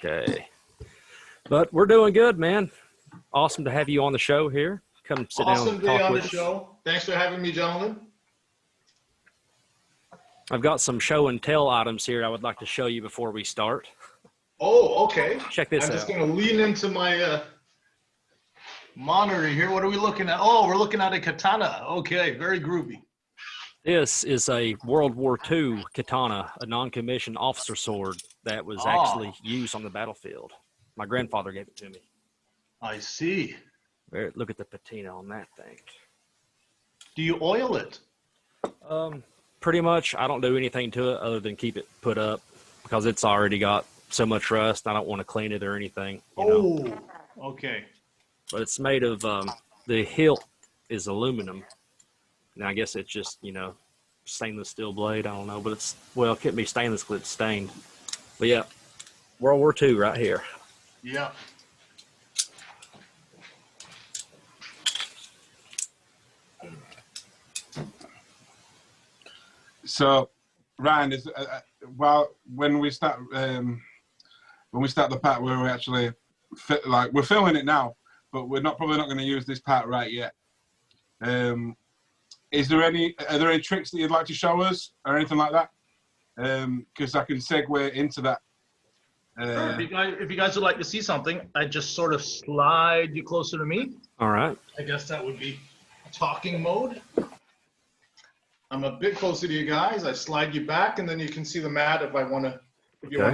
Okay. But we're doing good, man. Awesome to have you on the show here. Come sit down Awesome and day talk on the with us. show. Thanks for having me, gentlemen. I've got some show and tell items here I would like to show you before we start. Oh, okay. Check this I'm just out. going to lean into my monitor here. What are we looking at? Oh, we're looking at a katana. Okay, very groovy. This is a World War II katana, a non-commissioned officer sword that was actually used on the battlefield. My grandfather gave it to me. I see. Look at the patina on that thing. Do you oil it? Pretty much, I don't do anything to it other than keep it put up because it's already got so much rust. I don't want to clean it or anything. You know? Okay. But it's made of, the hilt is aluminum. Now, I guess it's just, stainless steel blade. I don't know, but it couldn't be stainless because it's stained. But yeah, World War II right here. Yeah. So, Ryan, is when we start the part where we actually we're filming it now, but we're probably not going to use this part right yet. Are there any tricks that you'd like to show us or anything like that? Because I can segue into that. Sure. If you guys would like to see something, I just sort of slide you closer to me. All right. I guess that would be talking mode. I'm a bit closer to you guys. I slide you back, and then you can see the mat if you want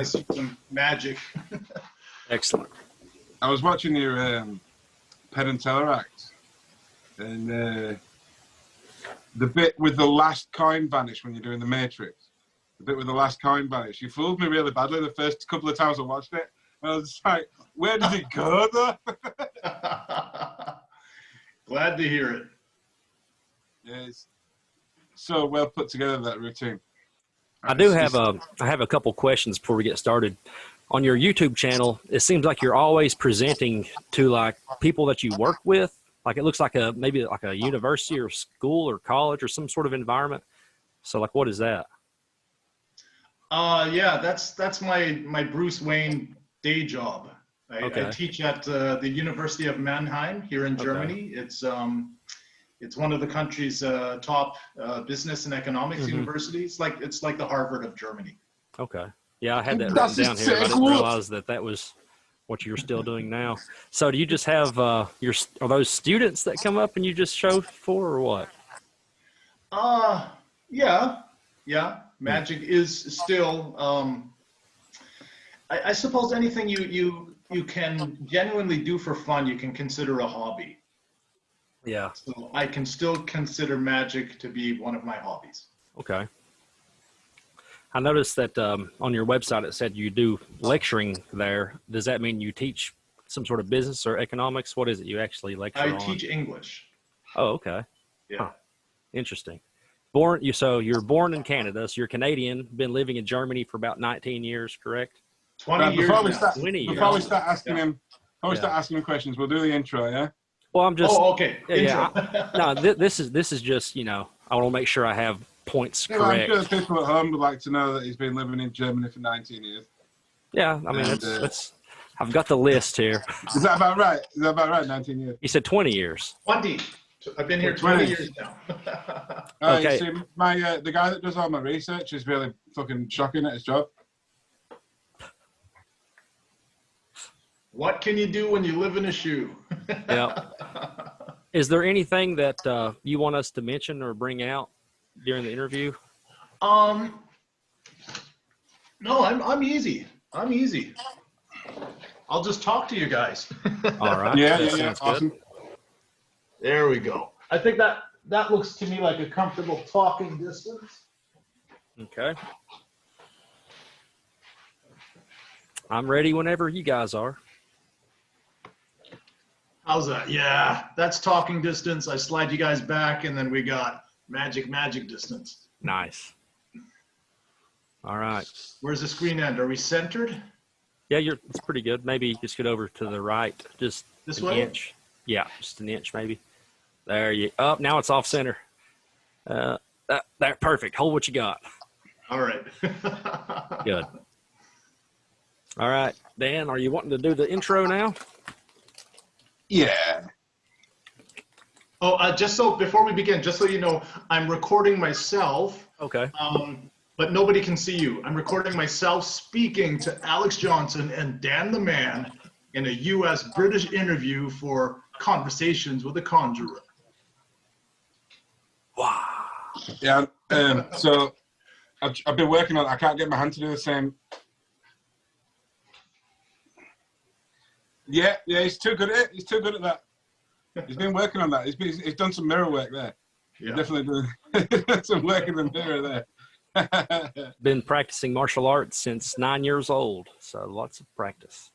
to see some magic. Excellent. I was watching your Penn and Teller act, and the bit with the last coin vanish when you're doing the Matrix. The bit with the last coin vanish. You fooled me really badly the first couple of times I watched it. I was like, where does it go though? Glad to hear it. Yes. So well put together, that routine. I have a couple questions before we get started. On your YouTube channel, it seems like you're always presenting to like people that you work with. Like it looks like maybe like a university or school or college or some sort of environment. So like, what is that? Yeah, that's my Bruce Wayne day job. I teach at the University of Mannheim here in Germany. It's one of the country's top business and economics universities. It's like the Harvard of Germany. Okay. Yeah, I had that written down here. But I didn't realize that was what you're still doing now. So do you just have are those students that come up and you just show for, or what? Yeah. Magic is still. I suppose anything you can genuinely do for fun, you can consider a hobby. Yeah. So I can still consider magic to be one of my hobbies. Okay. I noticed that on your website it said you do lecturing there. Does that mean you teach some sort of business or economics? What is it you actually lecture on? I teach English. Oh, okay. Yeah. Huh. Interesting. So you're born in Canada, so you're Canadian, been living in Germany for about 19 years, correct? 20 years. Before we start asking him questions, we'll do the intro, yeah? Well, I'm just. Oh, okay. Yeah. No, this is just, I want to make sure I have points correct. I'm sure people at home would like to know that he's been living in Germany for 19 years. Yeah, I mean, that's I've got the list here. Is that about right? 19 years. You said 20 years. 20. I've been here 20 years now. Okay. See, the guy that does all my research is really fucking shocking at his job. What can you do when you live in a shoe? Yeah. Is there anything that you want us to mention or bring out during the interview? No, I'm easy. I'm easy. I'll just talk to you guys. All right. Yeah. Awesome. There we go. I think that looks to me like a comfortable talking distance. Okay. I'm ready whenever you guys are. How's that? Yeah, that's talking distance. I slide you guys back, and then we got magic distance. Nice. All right. Where's the screen end? Are we centered? Yeah, it's pretty good. Maybe just get over to the right, just this an way. Inch. Yeah, just an inch maybe. There you. Oh, now it's off center. That perfect. Hold what you got. All right. Good. All right, Dan, are you wanting to do the intro now? Yeah. Oh, just so before we begin, just so you know, I'm recording myself, Okay. but nobody can see you. I'm recording myself speaking to Alex Johnson and Dan the Man in a U.S.-British interview for Conversations with a Conjuror. Wow. Yeah. So I've been working on it. I can't get my hand to do the same. Yeah, he's too good at it. He's too good at that. He's been working on that. He's done some mirror work there. Yeah. Definitely done some work in the mirror there. Been practicing martial arts since 9 years old, so lots of practice.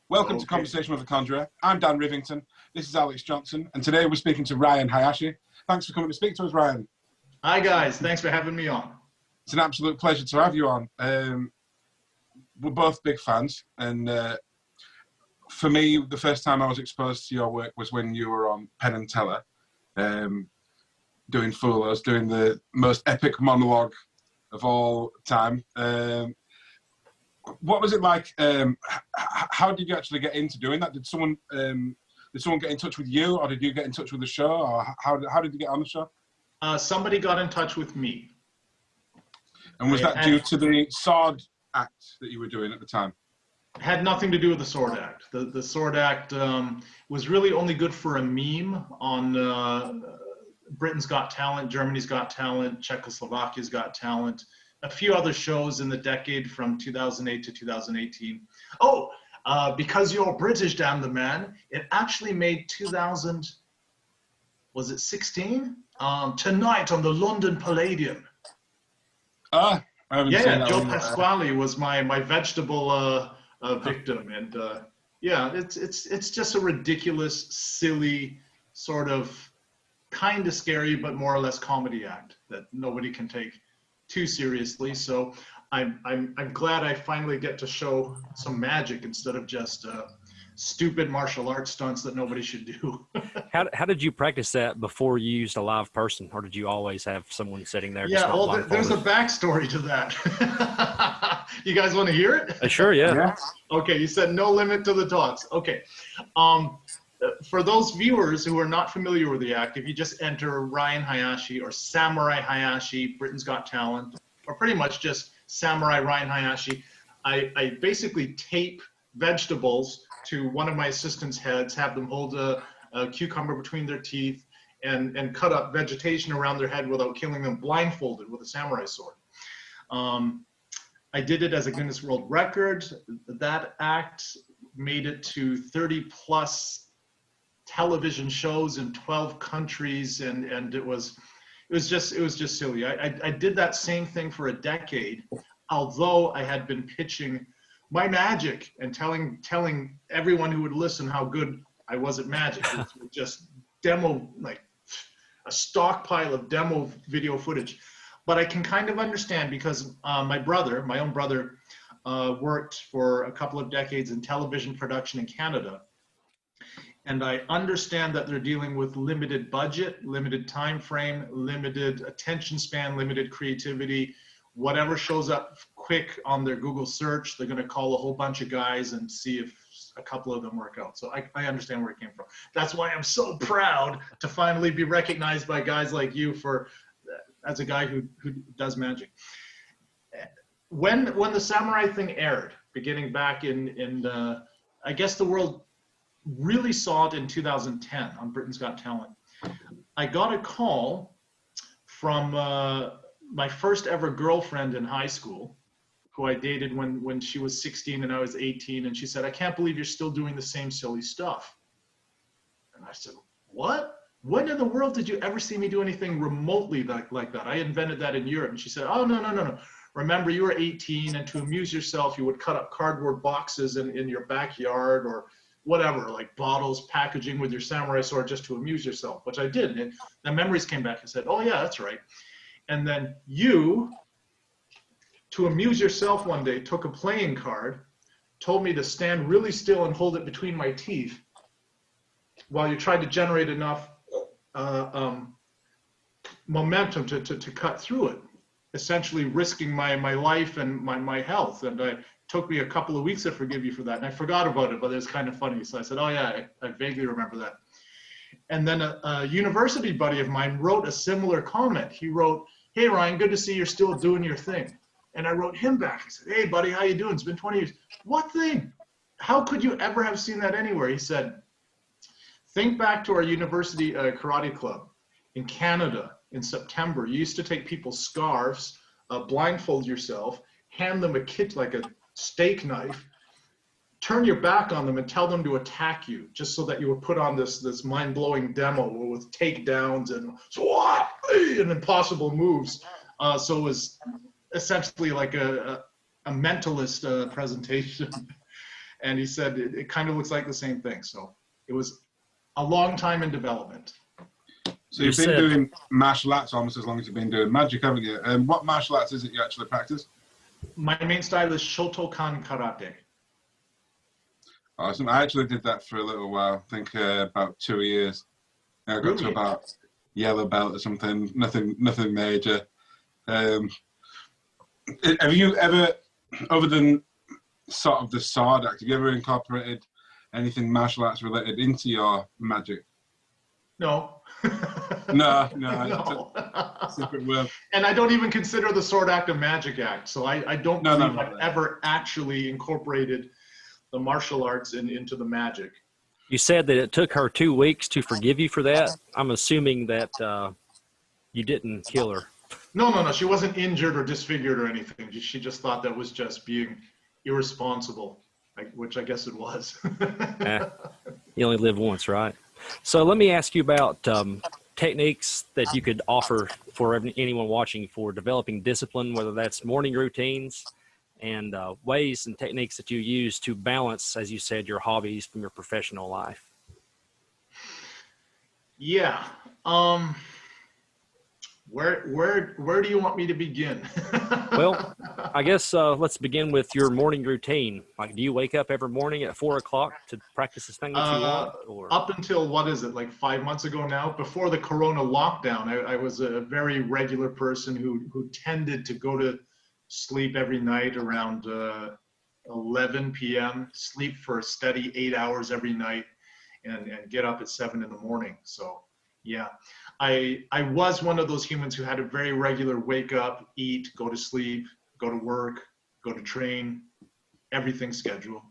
Welcome to Conversation with a Conjurer. I'm Dan Rivington. This is Alex Johnson, and today we're speaking to Ryan Hayashi. Thanks for coming to speak to us, Ryan. Hi, guys. Thanks for having me on. It's an absolute pleasure to have you on. We're both big fans, and for me, the first time I was exposed to your work was when you were on Penn and Teller, doing Foolos, doing the most epic monologue of all time. What was it like? How did you actually get into doing that? Did someone get in touch with you, or did you get in touch with the show, or how did you get on the show? Somebody got in touch with me. And was that due to the sword act that you were doing at the time? Had nothing to do with the sword act. The sword act was really only good for a meme on Britain's Got Talent, Germany's Got Talent, Czechoslovakia's Got Talent, a few other shows in the decade from 2008 to 2018. Oh, because you're British, damn the man, it actually made 2016? Tonight on the London Palladium. I haven't seen that Joe one. Pasquale was my vegetable victim, and yeah, it's just a ridiculous, silly, sort of kind of scary, but more or less comedy act that nobody can take too seriously. So I'm glad I finally get to show some magic instead of just stupid martial arts stunts that nobody should do. How did you practice that before you used a live person, or did you always have someone sitting there? Yeah, well, there's a backstory to that. You guys want to hear it? Sure, yeah. Okay, you said no limit to the talks. Okay. For those viewers who are not familiar with the act, if you just enter Ryan Hayashi or Samurai Hayashi, Britain's Got Talent, or pretty much just Samurai Ryan Hayashi, I basically tape vegetables to one of my assistants' heads, have them hold a cucumber between their teeth, and cut up vegetation around their head without killing them, blindfolded with a samurai sword. I did it as a Guinness World Record. That act made it to 30 plus television shows in 12 countries, and it was just silly. I did that same thing for a decade, although I had been pitching my magic and telling everyone who would listen how good I was at magic. It was just demo, like a stockpile of demo video footage. But I can kind of understand because my own brother, worked for a couple of decades in television production in Canada. And I understand that they're dealing with limited budget, limited time frame, limited attention span, limited creativity. Whatever shows up quick on their Google search, they're going to call a whole bunch of guys and see if a couple of them work out. So I understand where it came from. That's why I'm so proud to finally be recognized by guys like you as a guy who does magic. When the samurai thing aired, beginning back in I guess the world really saw it in 2010 on Britain's Got Talent. I got a call from my first ever girlfriend in high school, who I dated when she was 16 and I was 18, and she said, "I can't believe you're still doing the same silly stuff." And I said, "What? When in the world did you ever see me do anything remotely like that? I invented that in Europe." And she said, "Oh, no. Remember, you were 18, and to amuse yourself, you would cut up cardboard boxes in your backyard, or whatever, like bottles, packaging with your samurai sword just to amuse yourself," which I did. And the memories came back and said, "Oh yeah, that's right." And then you, to amuse yourself one day, took a playing card, told me to stand really still and hold it between my teeth while you tried to generate enough momentum to cut through it. essentially risking my life and my health. And it took me a couple of weeks to forgive you for that. And I forgot about it, but it's kind of funny. So I said, oh yeah, I vaguely remember that. And then a university buddy of mine wrote a similar comment. He wrote, hey Ryan, good to see you're still doing your thing. And I wrote him back. I said, hey buddy, how you doing? It's been 20 years. What thing? How could you ever have seen that anywhere? He said, think back to our university karate club in Canada in September. You used to take people's scarves, blindfold yourself, hand them a kit like a steak knife, turn your back on them and tell them to attack you, just so that you would put on this mind-blowing demo with takedowns and SWAT and impossible moves. So it was essentially like a mentalist presentation. And he said it kind of looks like the same thing. So it was a long time in development. So you've been doing martial arts almost as long as you've been doing magic, haven't you? And what martial arts is it you actually practice? My main style is Shotokan Karate. Awesome. I actually did that for a little while. I think about 2 years. I got to about yellow belt or something. Nothing major. Have you ever, other than sort of the sword act, have you ever incorporated anything martial arts related into your magic? No. No. Separate world. And I don't even consider the sword act a magic act. So I don't believe I've ever actually incorporated the martial arts into the magic. You said that it took her 2 weeks to forgive you for that. I'm assuming that you didn't kill her. No. She wasn't injured or disfigured or anything. She just thought that was just being irresponsible, which I guess it was. You only live once, right? So let me ask you about techniques that you could offer for anyone watching for developing discipline, whether that's morning routines and ways and techniques that you use to balance, as you said, your hobbies from your professional life. Yeah. Where do you want me to begin? Well, I guess let's begin with your morning routine. Like, do you wake up every morning at 4 o'clock to practice this thing that you want? Or? Up until, what is it, like 5 months ago now? Before the Corona lockdown, I was a very regular person who tended to go to sleep every night around 11 p.m., sleep for a steady 8 hours every night, and get up at 7 in the morning. So, yeah. I was one of those humans who had a very regular wake up, eat, go to sleep, go to work, go to train, everything schedule,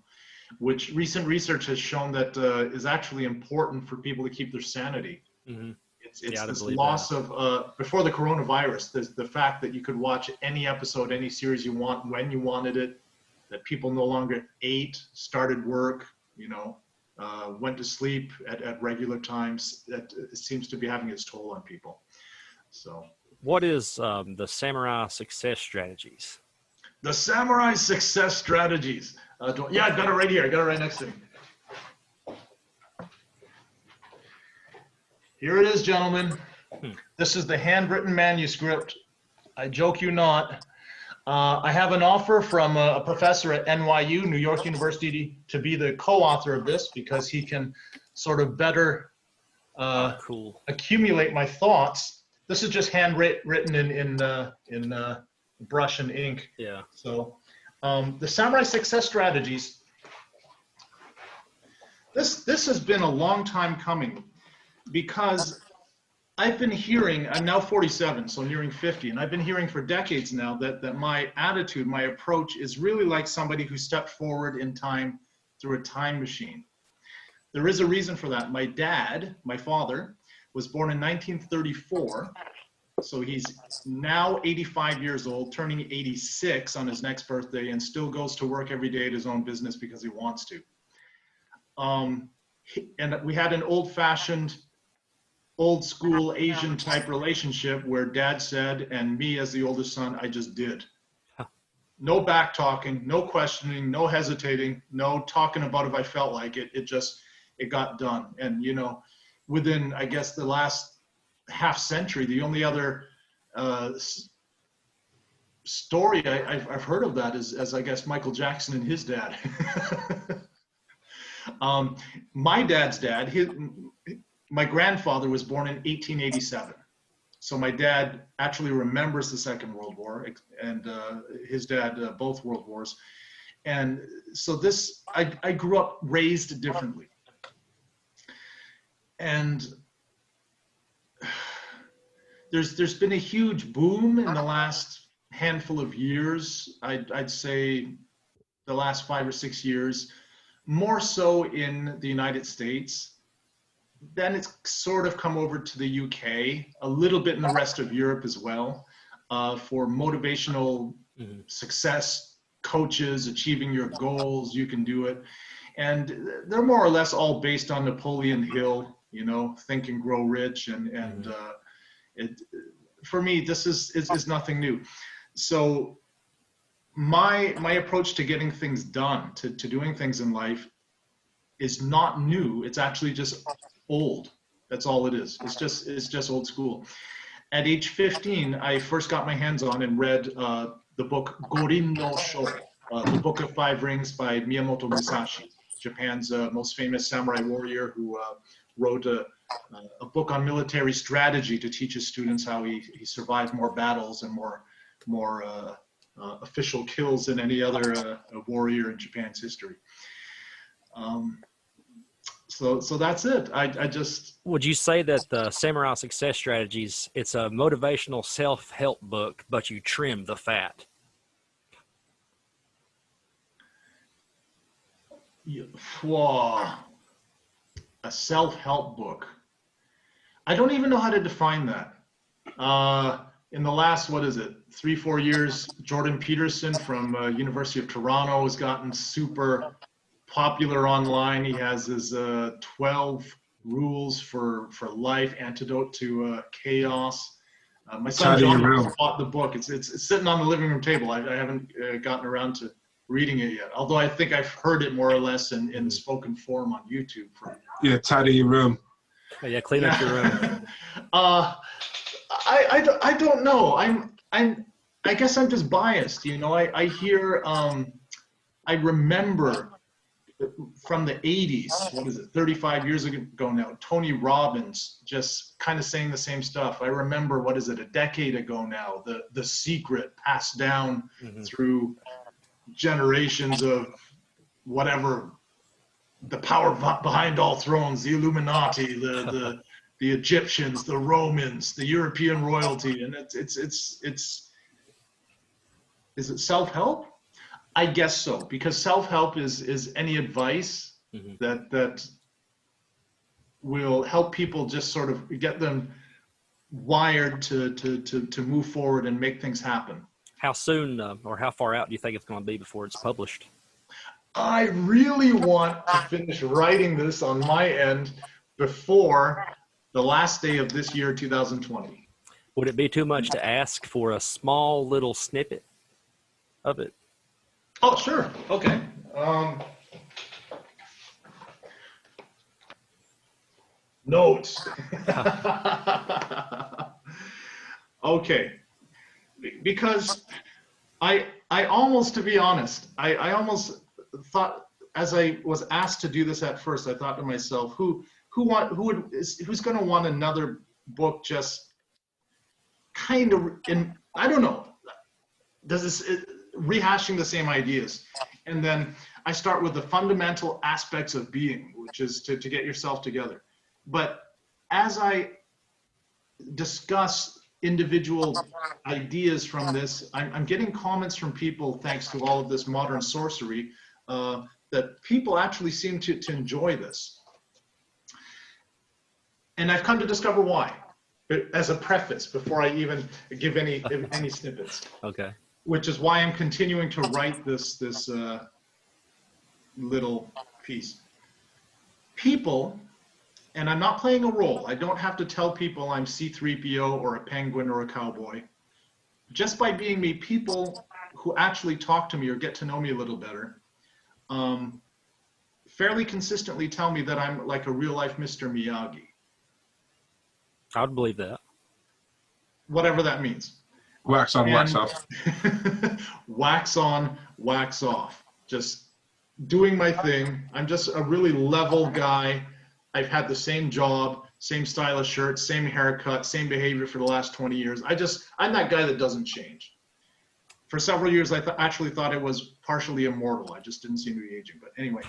which recent research has shown that is actually important for people to keep their sanity. Mm-hmm. It's this loss of, before the coronavirus, there's the fact that you could watch any episode, any series you want, when you wanted it, that people no longer ate, started work, went to sleep at regular times. That seems to be having its toll on people. So, what is the samurai success strategies? The samurai success strategies. Yeah, I've got it right here. I got it right next to me. Here it is, gentlemen. This is the handwritten manuscript. I joke you not. I have an offer from a professor at NYU, New York University, to be the co-author of this because he can sort of better accumulate my thoughts. This is just handwritten in brush and ink. Yeah. So the samurai success strategies. This has been a long time coming because I've been hearing, I'm now 47, so nearing 50, and I've been hearing for decades now that my attitude, my approach is really like somebody who stepped forward in time through a time machine. There is a reason for that. My dad, my father, was born in 1934, so he's now 85 years old, turning 86 on his next birthday, and still goes to work every day at his own business because he wants to. And we had an old-fashioned, old school Asian type relationship where dad said, and me as the oldest son, I just did. No back talking, no questioning, no hesitating, no talking about if I felt like it. It got done. And, within, I guess, the last half century, the only other story I've heard of that is, as I guess, Michael Jackson and his dad. My dad's dad, my grandfather was born in 1887. So my dad actually remembers the Second World War, and his dad, both World Wars. And so this, I grew up raised differently. And there's been a huge boom in the last handful of years. I'd say the last 5 or 6 years, more so in the United States. Then it's sort of come over to the UK, a little bit in the rest of Europe as well, for motivational success coaches, achieving your goals, you can do it. And they're more or less all based on Napoleon Hill, you know, Think and Grow Rich. And for me, this is nothing new. So my approach to getting things done, to doing things in life, is not new. It's actually just old. That's all it is. It's just old school. At age 15, I first got my hands on and read the book Gorin no Sho, the Book of Five Rings by Miyamoto Musashi, Japan's most famous samurai warrior, who wrote a book on military strategy to teach his students how he survived more battles and more official kills than any other warrior in Japan's history. So that's it. I just... Would you say that the Samurai Success Strategies, it's a motivational self-help book, but you trim the fat? Whoa. A self-help book. I don't even know how to define that. In the last, 3-4 years, Jordan Peterson from University of Toronto has gotten super popular online. He has his 12 rules for life, antidote to chaos. My son John bought the book. It's sitting on the living room table. I haven't gotten around to reading it yet, although I think I've heard it more or less in spoken form on YouTube. Yeah, tidy your room. Oh, yeah, clean up your room. I don't know. I guess I'm just biased. You know, I hear, I remember from the 80s, 35 years ago now, Tony Robbins just kind of saying the same stuff. I remember, a decade ago now, the secret passed down through generations of whatever, the power behind all thrones, the Illuminati, the Egyptians, the Romans, the European royalty. And is it self-help? I guess so, because self-help is any advice that will help people just sort of get them wired to move forward and make things happen. How soon or how far out do you think it's going to be before it's published? I really want to finish writing this on my end before the last day of this year, 2020. Would it be too much to ask for a small little snippet of it? Oh, sure. Okay. Notes. Okay. Because I almost, to be honest, I almost thought, as I was asked to do this at first, I thought to myself, who's going to want another book just kind of I don't know, rehashing the same ideas. And then I start with the fundamental aspects of being, which is to get yourself together. But as I discuss individual ideas from this, I'm getting comments from people, thanks to all of this modern sorcery, that people actually seem to enjoy this. And I've come to discover why, as a preface, before I even give any snippets. Okay. Which is why I'm continuing to write this little piece. People, and I'm not playing a role. I don't have to tell people I'm C-3PO or a penguin or a cowboy. Just by being me, people who actually talk to me or get to know me a little better, fairly consistently tell me that I'm like a real-life Mr. Miyagi. I would believe that. Whatever that means. Wax on, wax off. Wax on, wax off. Just doing my thing. I'm just a really level guy. I've had the same job same style of shirt, same haircut, same behavior for the last 20 years. I'm that guy that doesn't change. For several years, I actually thought I was partially immortal. I just didn't seem to be aging. But anyway,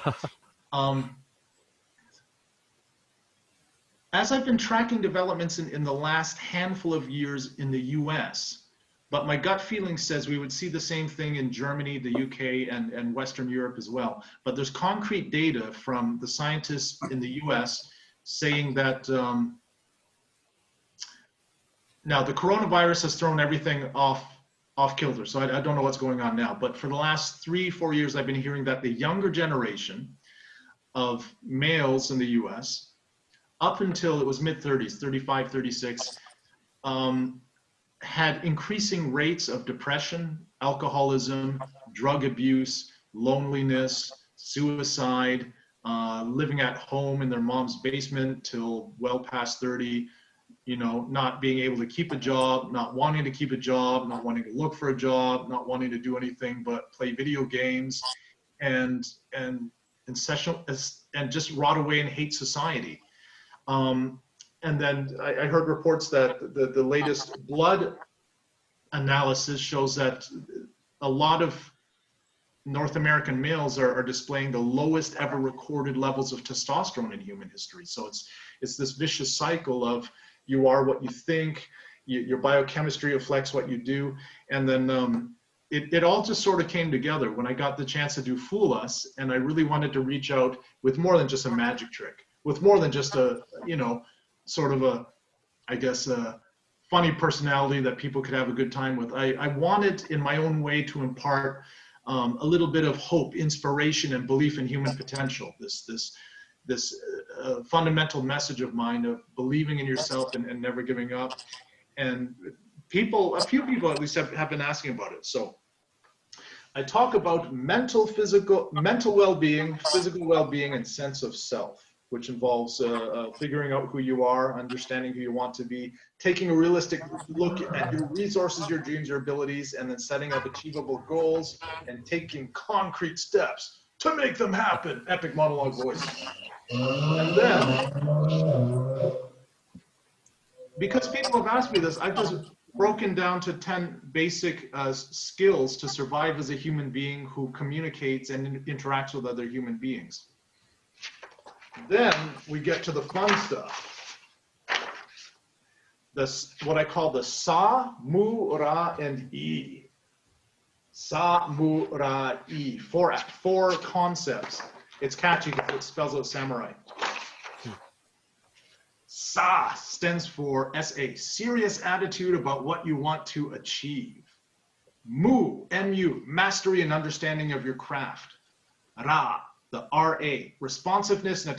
as I've been tracking developments in the last handful of years in the US, but my gut feeling says we would see the same thing in Germany, the UK, and Western Europe as well. But there's concrete data from the scientists in the US saying that now the coronavirus has thrown everything off kilter. So I don't know what's going on now, but for the last 3-4 years, I've been hearing that the younger generation of males in the US, up until it was mid-30s, 35, 36, had increasing rates of depression, alcoholism, drug abuse, loneliness, suicide, living at home in their mom's basement till well past 30, you know, not being able to keep a job, not wanting to keep a job, not wanting to look for a job, not wanting to do anything but play video games, and just rot away and hate society. And then I heard reports that the latest blood analysis shows that a lot of North American males are displaying the lowest ever recorded levels of testosterone in human history. So it's this vicious cycle of you are what you think, your biochemistry reflects what you do, and then it all just sort of came together when I got the chance to do Fool Us, and I really wanted to reach out with more than just a magic trick, with more than just a, you know, sort of a, I guess, a funny personality that people could have a good time with. I wanted in my own way to impart a little bit of hope, inspiration, and belief in human potential. This fundamental message of mine of believing in yourself and never giving up. And a few people at least have been asking about it. So I talk about mental well-being, physical well-being, and sense of self, which involves figuring out who you are, understanding who you want to be, taking a realistic look at your resources, your dreams, your abilities, and then setting up achievable goals and taking concrete steps to make them happen. Epic monologue voice. And then, because people have asked me this, I've just broken down to 10 basic skills to survive as a human being who communicates and interacts with other human beings. Then we get to the fun stuff. What I call the Sa, Mu, Ra, and E. Sa, Mu, Ra, E. Four concepts. It's catchy because it spells out samurai. Sa stands for S-A, serious attitude about what you want to achieve. Mu, M-U, mastery and understanding of your craft. Ra, the R-A, responsiveness and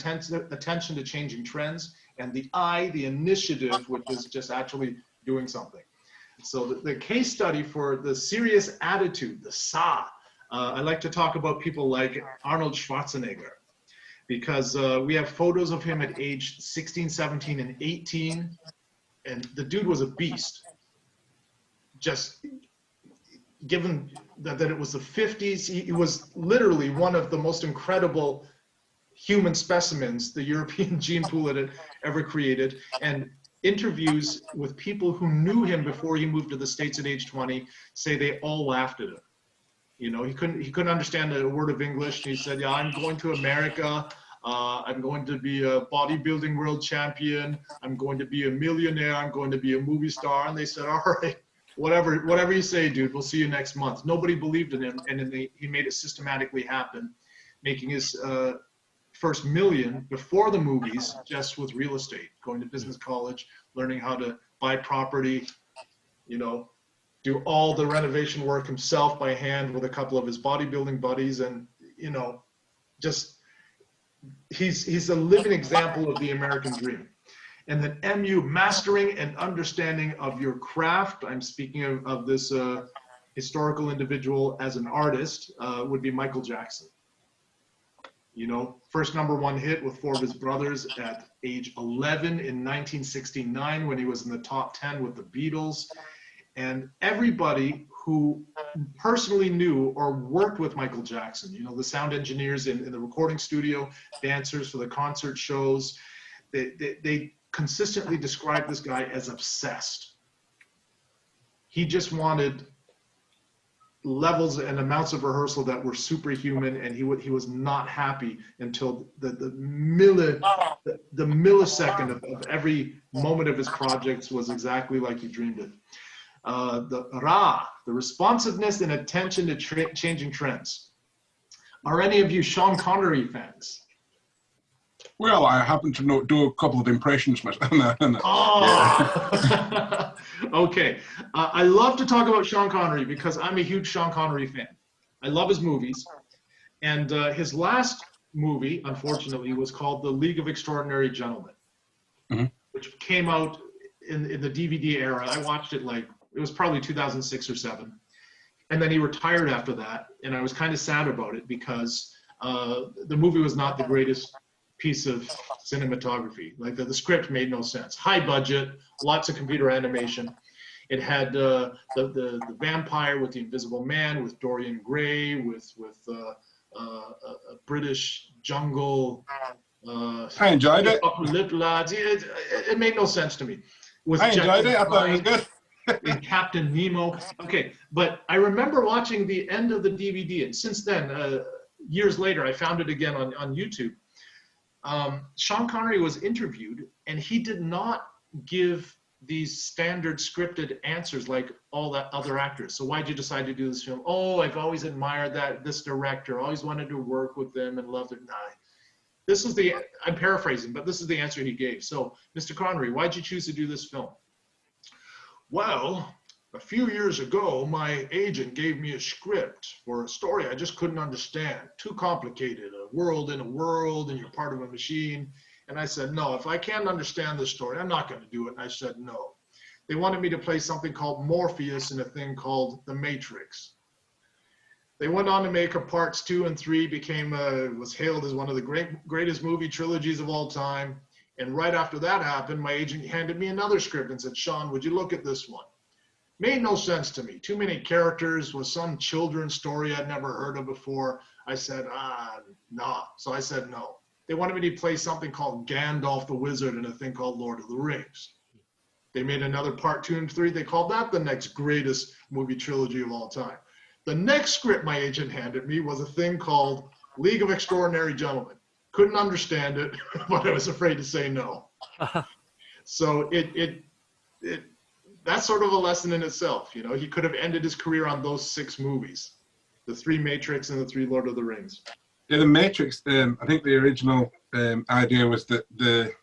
attention to changing trends. And the I, the initiative, which is just actually doing something. So the case study for the serious attitude, the Sa, I like to talk about people like Arnold Schwarzenegger, because we have photos of him at age 16, 17, and 18, and the dude was a beast. Just given that it was the 50s, he was literally one of the most incredible human specimens the European gene pool had ever created. And interviews with people who knew him before he moved to the States at age 20 say they all laughed at him. You know, he couldn't understand a word of English. He said, yeah, I'm going to America. I'm going to be a bodybuilding world champion. I'm going to be a millionaire. I'm going to be a movie star. And they said, all right, whatever you say, dude, we'll see you next month. Nobody believed in him. And then he made it systematically happen, making his first million before the movies just with real estate, going to business college, learning how to buy property, you know, do all the renovation work himself by hand with a couple of his bodybuilding buddies. And, you know, just, he's a living example of the American dream. And then MU, mastering and understanding of your craft. I'm speaking of this historical individual as an artist, would be Michael Jackson. You know, first #1 hit with 4 of his brothers at age 11 in 1969 when he was in the top 10 with the Beatles. And everybody who personally knew or worked with Michael Jackson, you know, the sound engineers in the recording studio, dancers for the concert shows, they consistently described this guy as obsessed. He just wanted levels and amounts of rehearsal that were superhuman, and he was not happy until the millisecond of every moment of his projects was exactly like he dreamed it. The responsiveness and attention to changing trends. Are any of you Sean Connery fans? Well, I happen to do a couple of impressions myself. Oh! Okay. I love to talk about Sean Connery because I'm a huge Sean Connery fan. I love his movies. And his last movie, unfortunately, was called The League of Extraordinary Gentlemen, which came out in the DVD era. I watched it it was probably 2006 or 7. And then he retired after that. And I was kind of sad about it because the movie was not the greatest piece of cinematography. Like the script made no sense. High budget, lots of computer animation. It had the vampire with the Invisible Man, with Dorian Gray, with a British jungle. I enjoyed it. Lip lads. It made no sense to me. I enjoyed it. I thought it was good. And Captain Nemo. Okay, but I remember watching the end of the DVD, and since then, years later, I found it again on YouTube. Sean Connery was interviewed, and he did not give these standard scripted answers like all that other actors. So why'd you decide to do this film? Oh, I've always admired this director, always wanted to work with them and loved it. Nah. This is I'm paraphrasing, but this is the answer he gave. So, Mr. Connery, why'd you choose to do this film? Well, a few years ago, my agent gave me a script for a story I just couldn't understand. Too complicated, a world in a world, and you're part of a machine. And I said, no, if I can't understand this story, I'm not going to do it. And I said, no. They wanted me to play something called Morpheus in a thing called The Matrix. They went on to make a parts 2 and 3, was hailed as one of the greatest movie trilogies of all time. And right after that happened, my agent handed me another script and said, Sean, would you look at this one? Made no sense to me. Too many characters, was some children's story I'd never heard of before. I said, no. So I said no. They wanted me to play something called Gandalf the Wizard in a thing called Lord of the Rings. They made another part 2 and 3. They called that the next greatest movie trilogy of all time. The next script my agent handed me was a thing called League of Extraordinary Gentlemen. Couldn't understand it, but I was afraid to say no. So that's sort of a lesson in itself. You know, he could have ended his career on those 6 movies, the 3 Matrix and the 3 Lord of the Rings. Yeah, the Matrix. I think the original idea was that the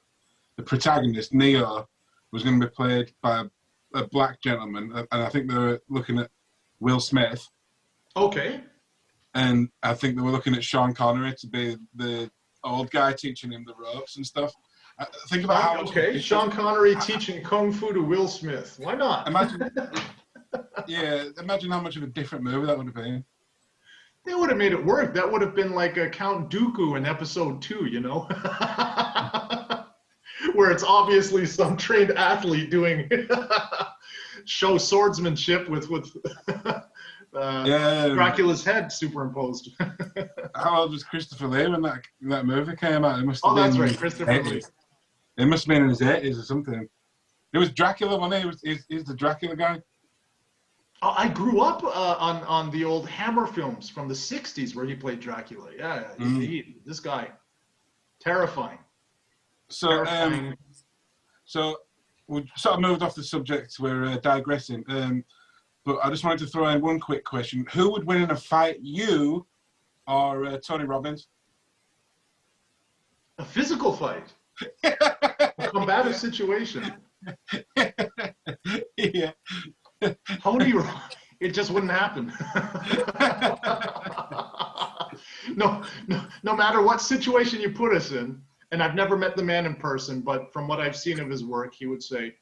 protagonist Neo was going to be played by a black gentleman, and I think they were looking at Will Smith. Okay. And I think they were looking at Sean Connery to be the old guy teaching him the ropes and stuff. Think about how. Okay, Sean Connery teaching kung fu to Will Smith. Why not? Imagine how much of a different movie that would have been. They would have made it work. That would have been like a Count Dooku in episode 2, you know? Where it's obviously some trained athlete doing show swordsmanship with Dracula's head superimposed. How old was Christopher Lee when that movie came out? It must have that's been right, Christopher Lee. It must have been in his 80s or something. It was Dracula, wasn't he? He's the Dracula guy. I grew up on the old Hammer films from the 60s where he played Dracula. Yeah, this guy, terrifying. So, so we sort of moved off the subject. We're digressing. But I just wanted to throw in one quick question. Who would win in a fight, you or Tony Robbins? A physical fight. A combative situation. Yeah. Tony, it just wouldn't happen. No matter what situation you put us in, and I've never met the man in person, but from what I've seen of his work, he would say,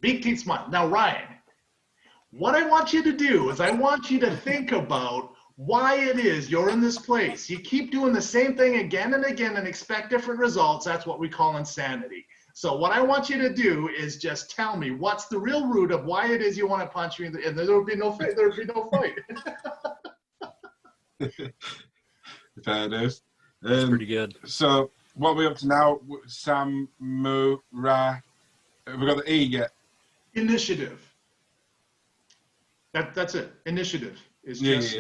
big teeth smile. Now, Ryan, what I want you to do is I want you to think about why it is you're in this place. You keep doing the same thing again and again and expect different results. That's what we call insanity. So what I want you to do is just tell me what's the real root of why it is you want to punch me, and there would be no fight. There would be no fight. Fair dues. That's pretty good. So What are we up to now? Samurai. Have we got the E yet? Initiative. That's it. Initiative is Yeah, just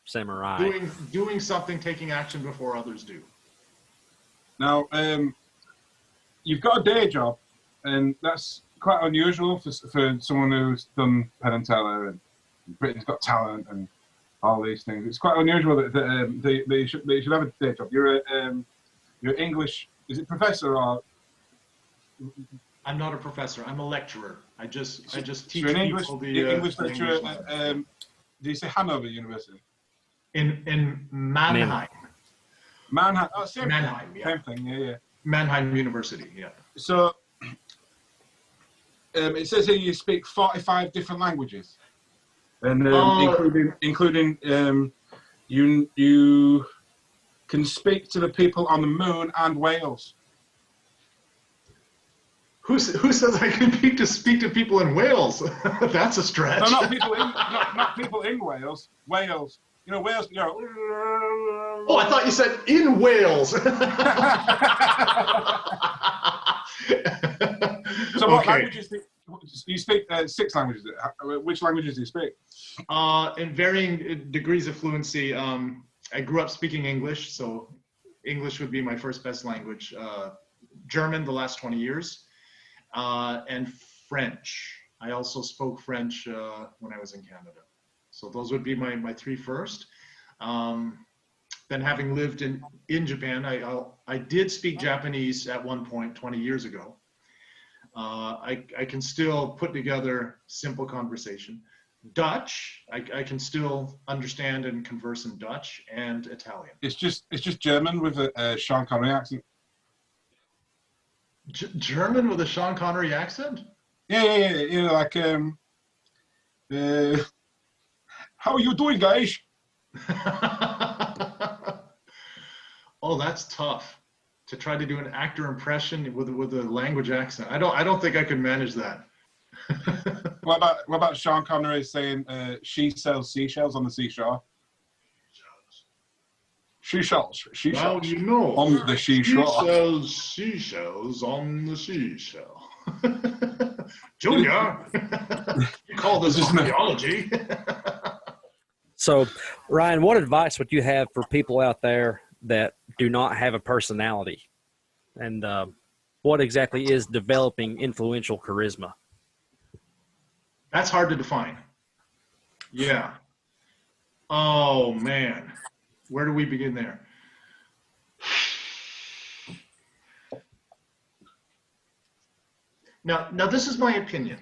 samurai. doing something, taking action before others do. Now, you've got a day job, and that's quite unusual for someone who's done Penn and Teller and Britain's Got Talent and all these things. It's quite unusual that you should have a day job. You're English. Is it professor or? I'm not a professor. I'm a lecturer. I just teach you're an people English the lecturer. English Do you say Hanover University? In Mannheim. Mannheim. Oh, same Mannheim. thing. Yeah. Same thing. Yeah. Mannheim University. Yeah. So it says here you speak 45 different languages, and including you can speak to the people on the moon and Wales. Who says I can speak to people in Wales? That's a stretch. No, not people in Wales. Wales. You know, Wales. You know. Oh, I thought you said in Wales. So what languages do you speak? 6 languages. Which languages do you speak? In varying degrees of fluency. I grew up speaking English, so English would be my first best language. German the last 20 years. And French. I also spoke French when I was in Canada. So those would be my 3 first. Then having lived in Japan, I did speak Japanese at one point 20 years ago. I can still put together simple conversation. Dutch, I can still understand and converse in Dutch and Italian. It's just German with a Sean Connery accent. German with a Sean Connery accent? Yeah. You know, like how are you doing, guys? Oh, that's tough to try to do an actor impression with a language accent. I don't think I could manage that. What about Sean Connery saying she sells seashells on the seashore? Seashells. Well, you know, on the seashore. She sells seashells on the seashell. Junior, you call this archaeology. So, Ryan, what advice would you have for people out there that do not have a personality? And what exactly is developing influential charisma? That's hard to define. Yeah. Oh, man. Where do we begin there? Now this is my opinion.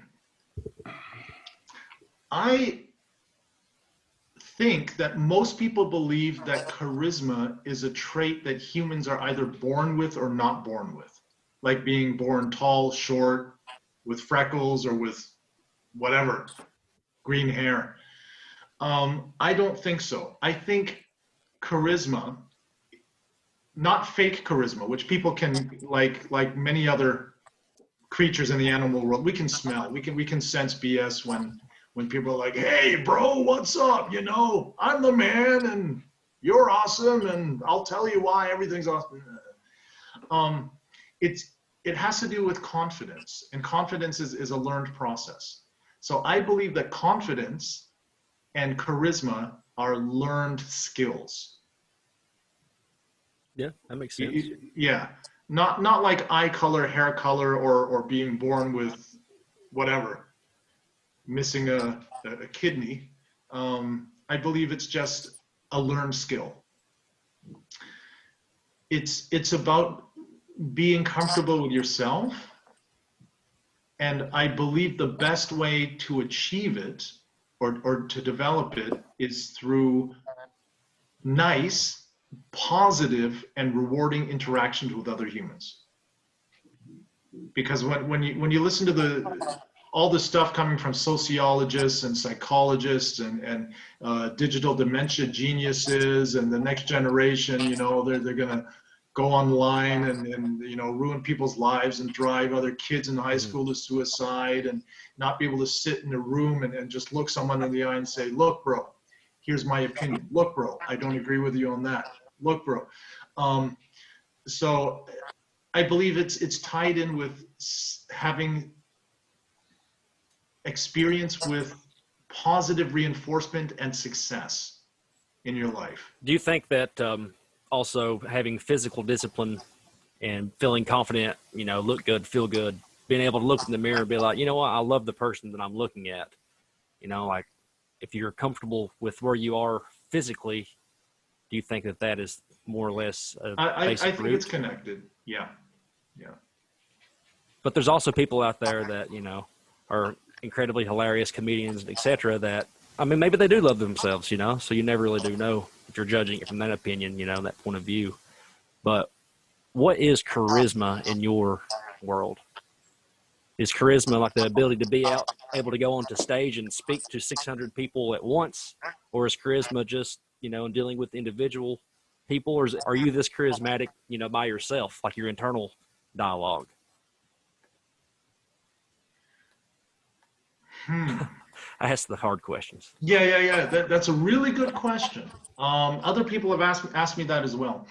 I think that most people believe that charisma is a trait that humans are either born with or not born with, like being born tall, short, with freckles, or with whatever, green hair. I don't think so. I think charisma, not fake charisma, which people can, like many other creatures in the animal world, we can smell, we can sense BS when people are like, hey bro, what's up? You know, I'm the man and you're awesome and I'll tell you why everything's awesome. It has to do with confidence, and confidence is a learned process. So I believe that confidence and charisma are learned skills. Yeah, that makes sense. Yeah, not like eye color, hair color, or being born with whatever, missing a kidney. I believe it's just a learned skill. It's about being comfortable with yourself, and I believe the best way to achieve it or to develop it is through nice, positive, and rewarding interactions with other humans. Because when you listen to all the stuff coming from sociologists and psychologists and digital dementia geniuses and the next generation, you know, they're gonna go online and you know, ruin people's lives and drive other kids in high school to suicide and not be able to sit in a room and just look someone in the eye and say, look, bro, here's my opinion. Look, bro, I don't agree with you on that. Look, bro. So I believe it's tied in with having experience with positive reinforcement and success in your life. Do you think that also having physical discipline and feeling confident, look good, feel good, being able to look in the mirror and be like, you know what, I love the person that I'm looking at. Like if you're comfortable with where you are physically, do you think that is more or less a I basic think root? it's connected. Yeah. But there's also people out there that, are incredibly hilarious comedians, etc. that, maybe they do love themselves, so you never really do know if you're judging it from that opinion, that point of view. But what is charisma in your world? Is charisma like the ability to be able to go onto stage and speak to 600 people at once? Or is charisma just, in dealing with individual people? Or are you this charismatic, by yourself, like your internal dialogue? I ask the hard questions. Yeah. That's a really good question. Other people have asked me that as well.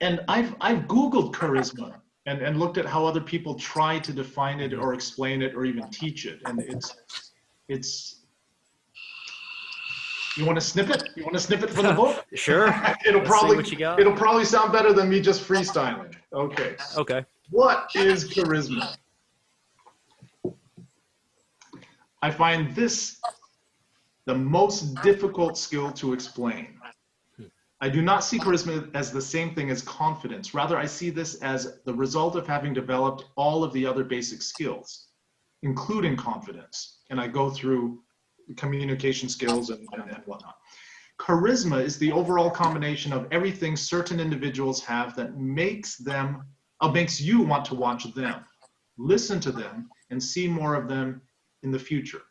And I've Googled charisma and looked at how other people try to define it or explain it or even teach it. And it's you want to snip it? You want to snip it from the book? Sure. It'll It'll probably sound better than me just freestyling. Okay. What is charisma? I find this the most difficult skill to explain. I do not see charisma as the same thing as confidence. Rather, I see this as the result of having developed all of the other basic skills, including confidence. And I go through communication skills and whatnot. Charisma is the overall combination of everything certain individuals have that makes you want to watch them, listen to them, and see more of them in the future.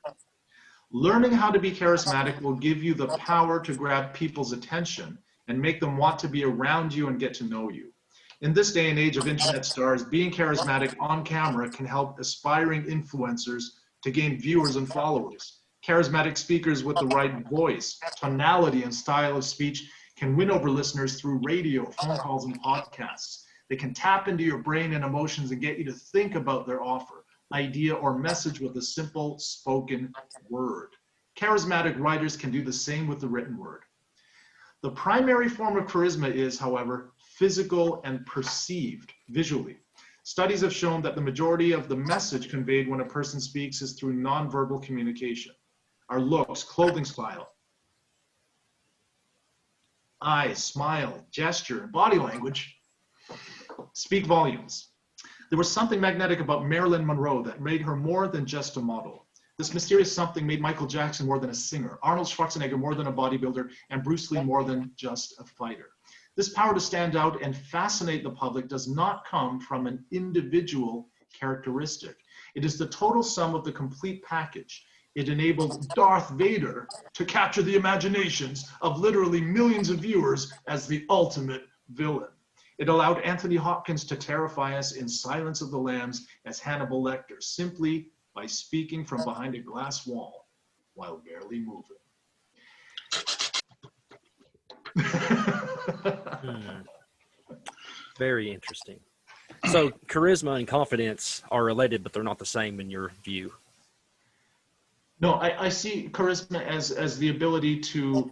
Learning how to be charismatic will give you the power to grab people's attention and make them want to be around you and get to know you. In this day and age of internet stars, being charismatic on camera can help aspiring influencers to gain viewers and followers. Charismatic speakers with the right voice, tonality, and style of speech can win over listeners through radio, phone calls, and podcasts. They can tap into your brain and emotions and get you to think about their offer, idea, or message with a simple spoken word. Charismatic writers can do the same with the written word. The primary form of charisma is, however, physical and perceived visually. Studies have shown that the majority of the message conveyed when a person speaks is through nonverbal communication. Our looks, clothing style, eyes, smile, gesture, and body language speak volumes. There was something magnetic about Marilyn Monroe that made her more than just a model. This mysterious something made Michael Jackson more than a singer, Arnold Schwarzenegger more than a bodybuilder, and Bruce Lee more than just a fighter. This power to stand out and fascinate the public does not come from an individual characteristic. It is the total sum of the complete package. It enabled Darth Vader to capture the imaginations of literally millions of viewers as the ultimate villain. It allowed Anthony Hopkins to terrify us in Silence of the Lambs as Hannibal Lecter, simply by speaking from behind a glass wall while barely moving. Very interesting. So charisma and confidence are related, but they're not the same in your view. No, I see charisma as the ability to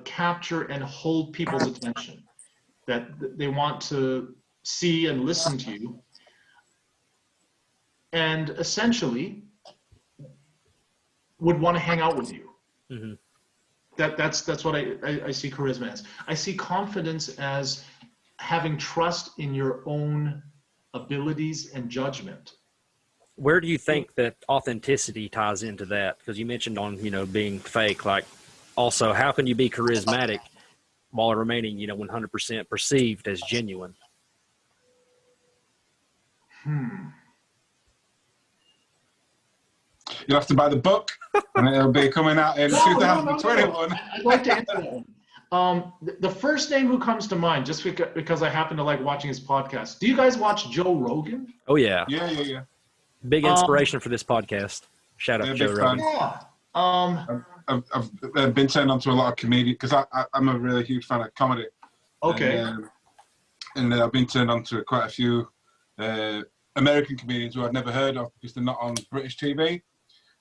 capture and hold people's attention, that they want to see and listen to you, and essentially would want to hang out with you. Mm-hmm. That's what I see charisma as. I see confidence as having trust in your own abilities and judgment. Where do you think that authenticity ties into that? Because you mentioned on, being fake, like also how can you be charismatic while remaining, 100% perceived as genuine? You'll have to buy the book, and it'll be coming out in 2021. No. I'd like to answer that one. The first name who comes to mind, just because I happen to like watching his podcast. Do you guys watch Joe Rogan? Oh, yeah. Yeah. Big inspiration for this podcast. Shout out to Joe Rogan. Yeah. I've been turned on to a lot of comedy because I'm a really huge fan of comedy. Okay. And I've been turned on to quite a few American comedians who I'd never heard of because they're not on British TV. You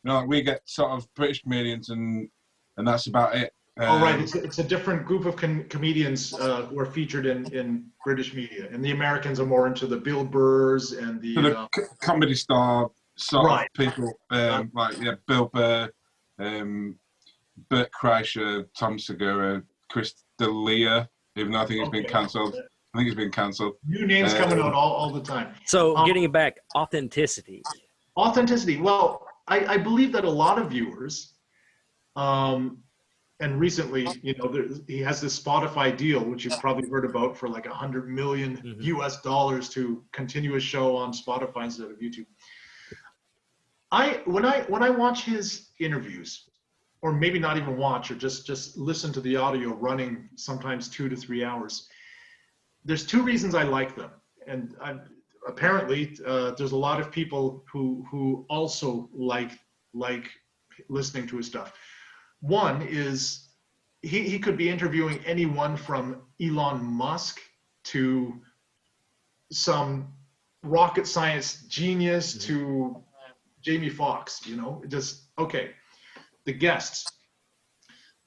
know, like we get sort of British comedians and that's about it. Oh, right. It's a different group of comedians who are featured in British media, and the Americans are more into the Bill Burrs and the comedy star sort of people, like Bill Burr, Bert Kreischer, Tom Segura, Chris D'Elia, even though I think he's been cancelled. I think he's been cancelled. New names coming out all the time. So getting it back, authenticity. Authenticity. Well, I believe that a lot of viewers, and recently, you know, he has this Spotify deal, which you've probably heard about, for like $100 million US dollars to continue a show on Spotify instead of YouTube. When I watch his interviews, or maybe not even watch, or just listen to the audio running sometimes 2 to 3 hours, there's two reasons I like them. And apparently there's a lot of people who also like listening to his stuff. One is he could be interviewing anyone from Elon Musk to some rocket science genius to Jamie Foxx, you know, just, okay, the guests.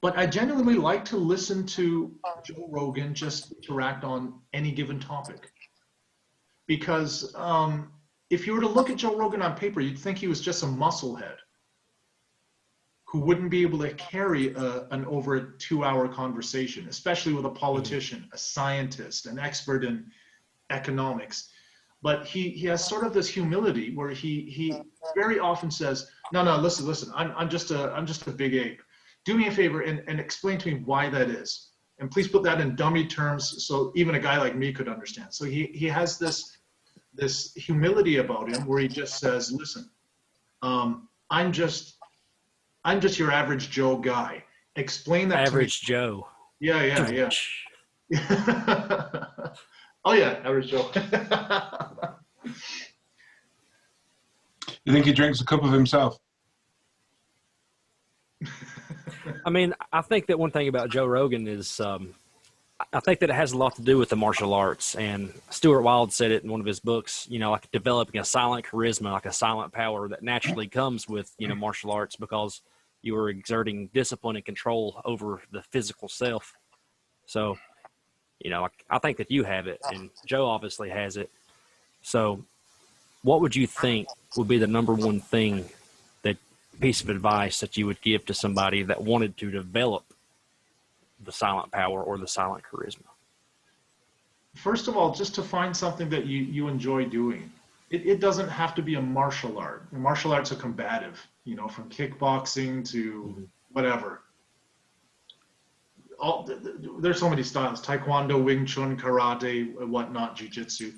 But I genuinely like to listen to Joe Rogan just interact on any given topic. Because if you were to look at Joe Rogan on paper, you'd think he was just a musclehead who wouldn't be able to carry an over 2-hour conversation, especially with a politician, a scientist, an expert in economics. But he has sort of this humility where he very often says, no, listen, I'm just a big ape. Do me a favor and explain to me why that is. And please put that in dummy terms so even a guy like me could understand. So he has this humility about him where he just says, listen, I'm just your average Joe guy. Explain that average to me. Joe. Yeah. Oh yeah, average Joe. You think he drinks a cup of himself? I mean, I think that one thing about Joe Rogan is I think that it has a lot to do with the martial arts. And Stuart Wilde said it in one of his books, you know, like developing a silent charisma, like a silent power that naturally comes with, you know, martial arts because you are exerting discipline and control over the physical self. So, you know, I think that you have it, and Joe obviously has it. So what would you think would be the number one thing, that piece of advice that you would give to somebody that wanted to develop the silent power or the silent charisma? First of all, just to find something that you enjoy doing. It doesn't have to be a martial art. The martial arts are combative, you know, from kickboxing to whatever. There's so many styles: Taekwondo, Wing Chun, Karate, whatnot, Jiu-Jitsu.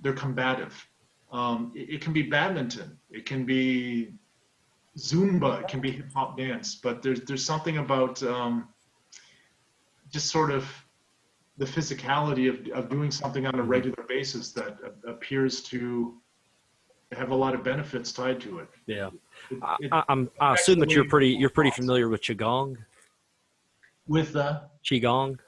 They're combative. It can be badminton. It can be Zumba. It can be hip hop dance. But there's something about just sort of the physicality of doing something on a regular basis that appears to have a lot of benefits tied to it. Yeah, I assume that you're pretty familiar with Qigong. With Qigong.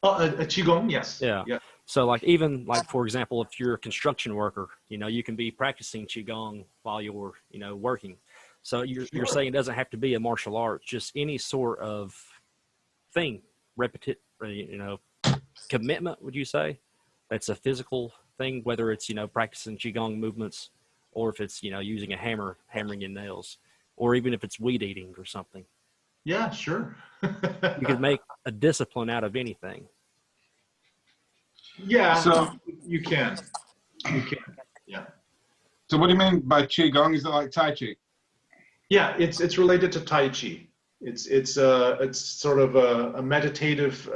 Qigong, yes. Yeah. So like, even like, for example, if you're a construction worker, you know, you can be practicing Qigong while you're, you know, working. So you're saying it doesn't have to be a martial art, just any sort of thing, you know, commitment, would you say? That's a physical thing, whether it's, you know, practicing Qigong movements, or if it's, you know, using a hammer, hammering in nails, or even if it's weed eating or something. Yeah, sure. You could make a discipline out of anything. Yeah, so you can. Yeah. So what do you mean by Qigong? Is it like Tai Chi? Yeah, it's related to Tai Chi. It's sort of a meditative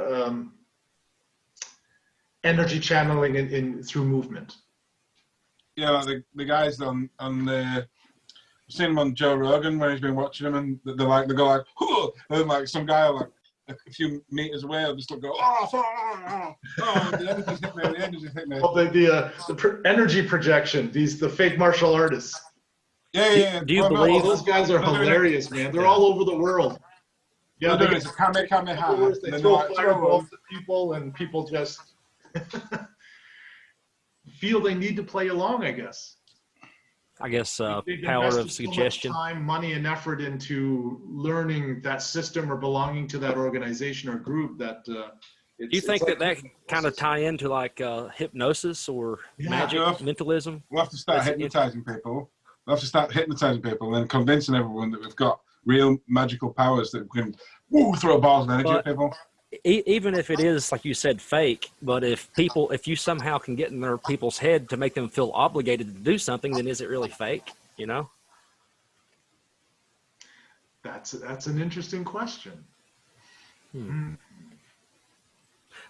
energy channeling in through movement. Yeah, like the guys on the. I've seen him on Joe Rogan when he's been watching him, and they go like, "Whoa!" And then like some guy like a few meters away, will just go, "Oh, the energy's hit me! The energy's hit me!" Well, the energy projection. The fake martial artists. Yeah. Do you believe those guys are hilarious, man? They're all over the world. Yeah, they do is a Kamehameha. They throw fireballs to people, and people just feel they need to play along, I guess. I guess They've power invested of so much suggestion. time, money, and effort into learning that system or belonging to that organization or group that Do you think like that kind of tie into like hypnosis or magic, mentalism? We'll have to start hypnotizing people. We'll have to start hypnotizing people and convincing everyone that we've got real magical powers that can throw balls of energy at people. Even if it is, like you said, fake, but if you somehow can get in their people's head to make them feel obligated to do something, then is it really fake? You know? That's an interesting question.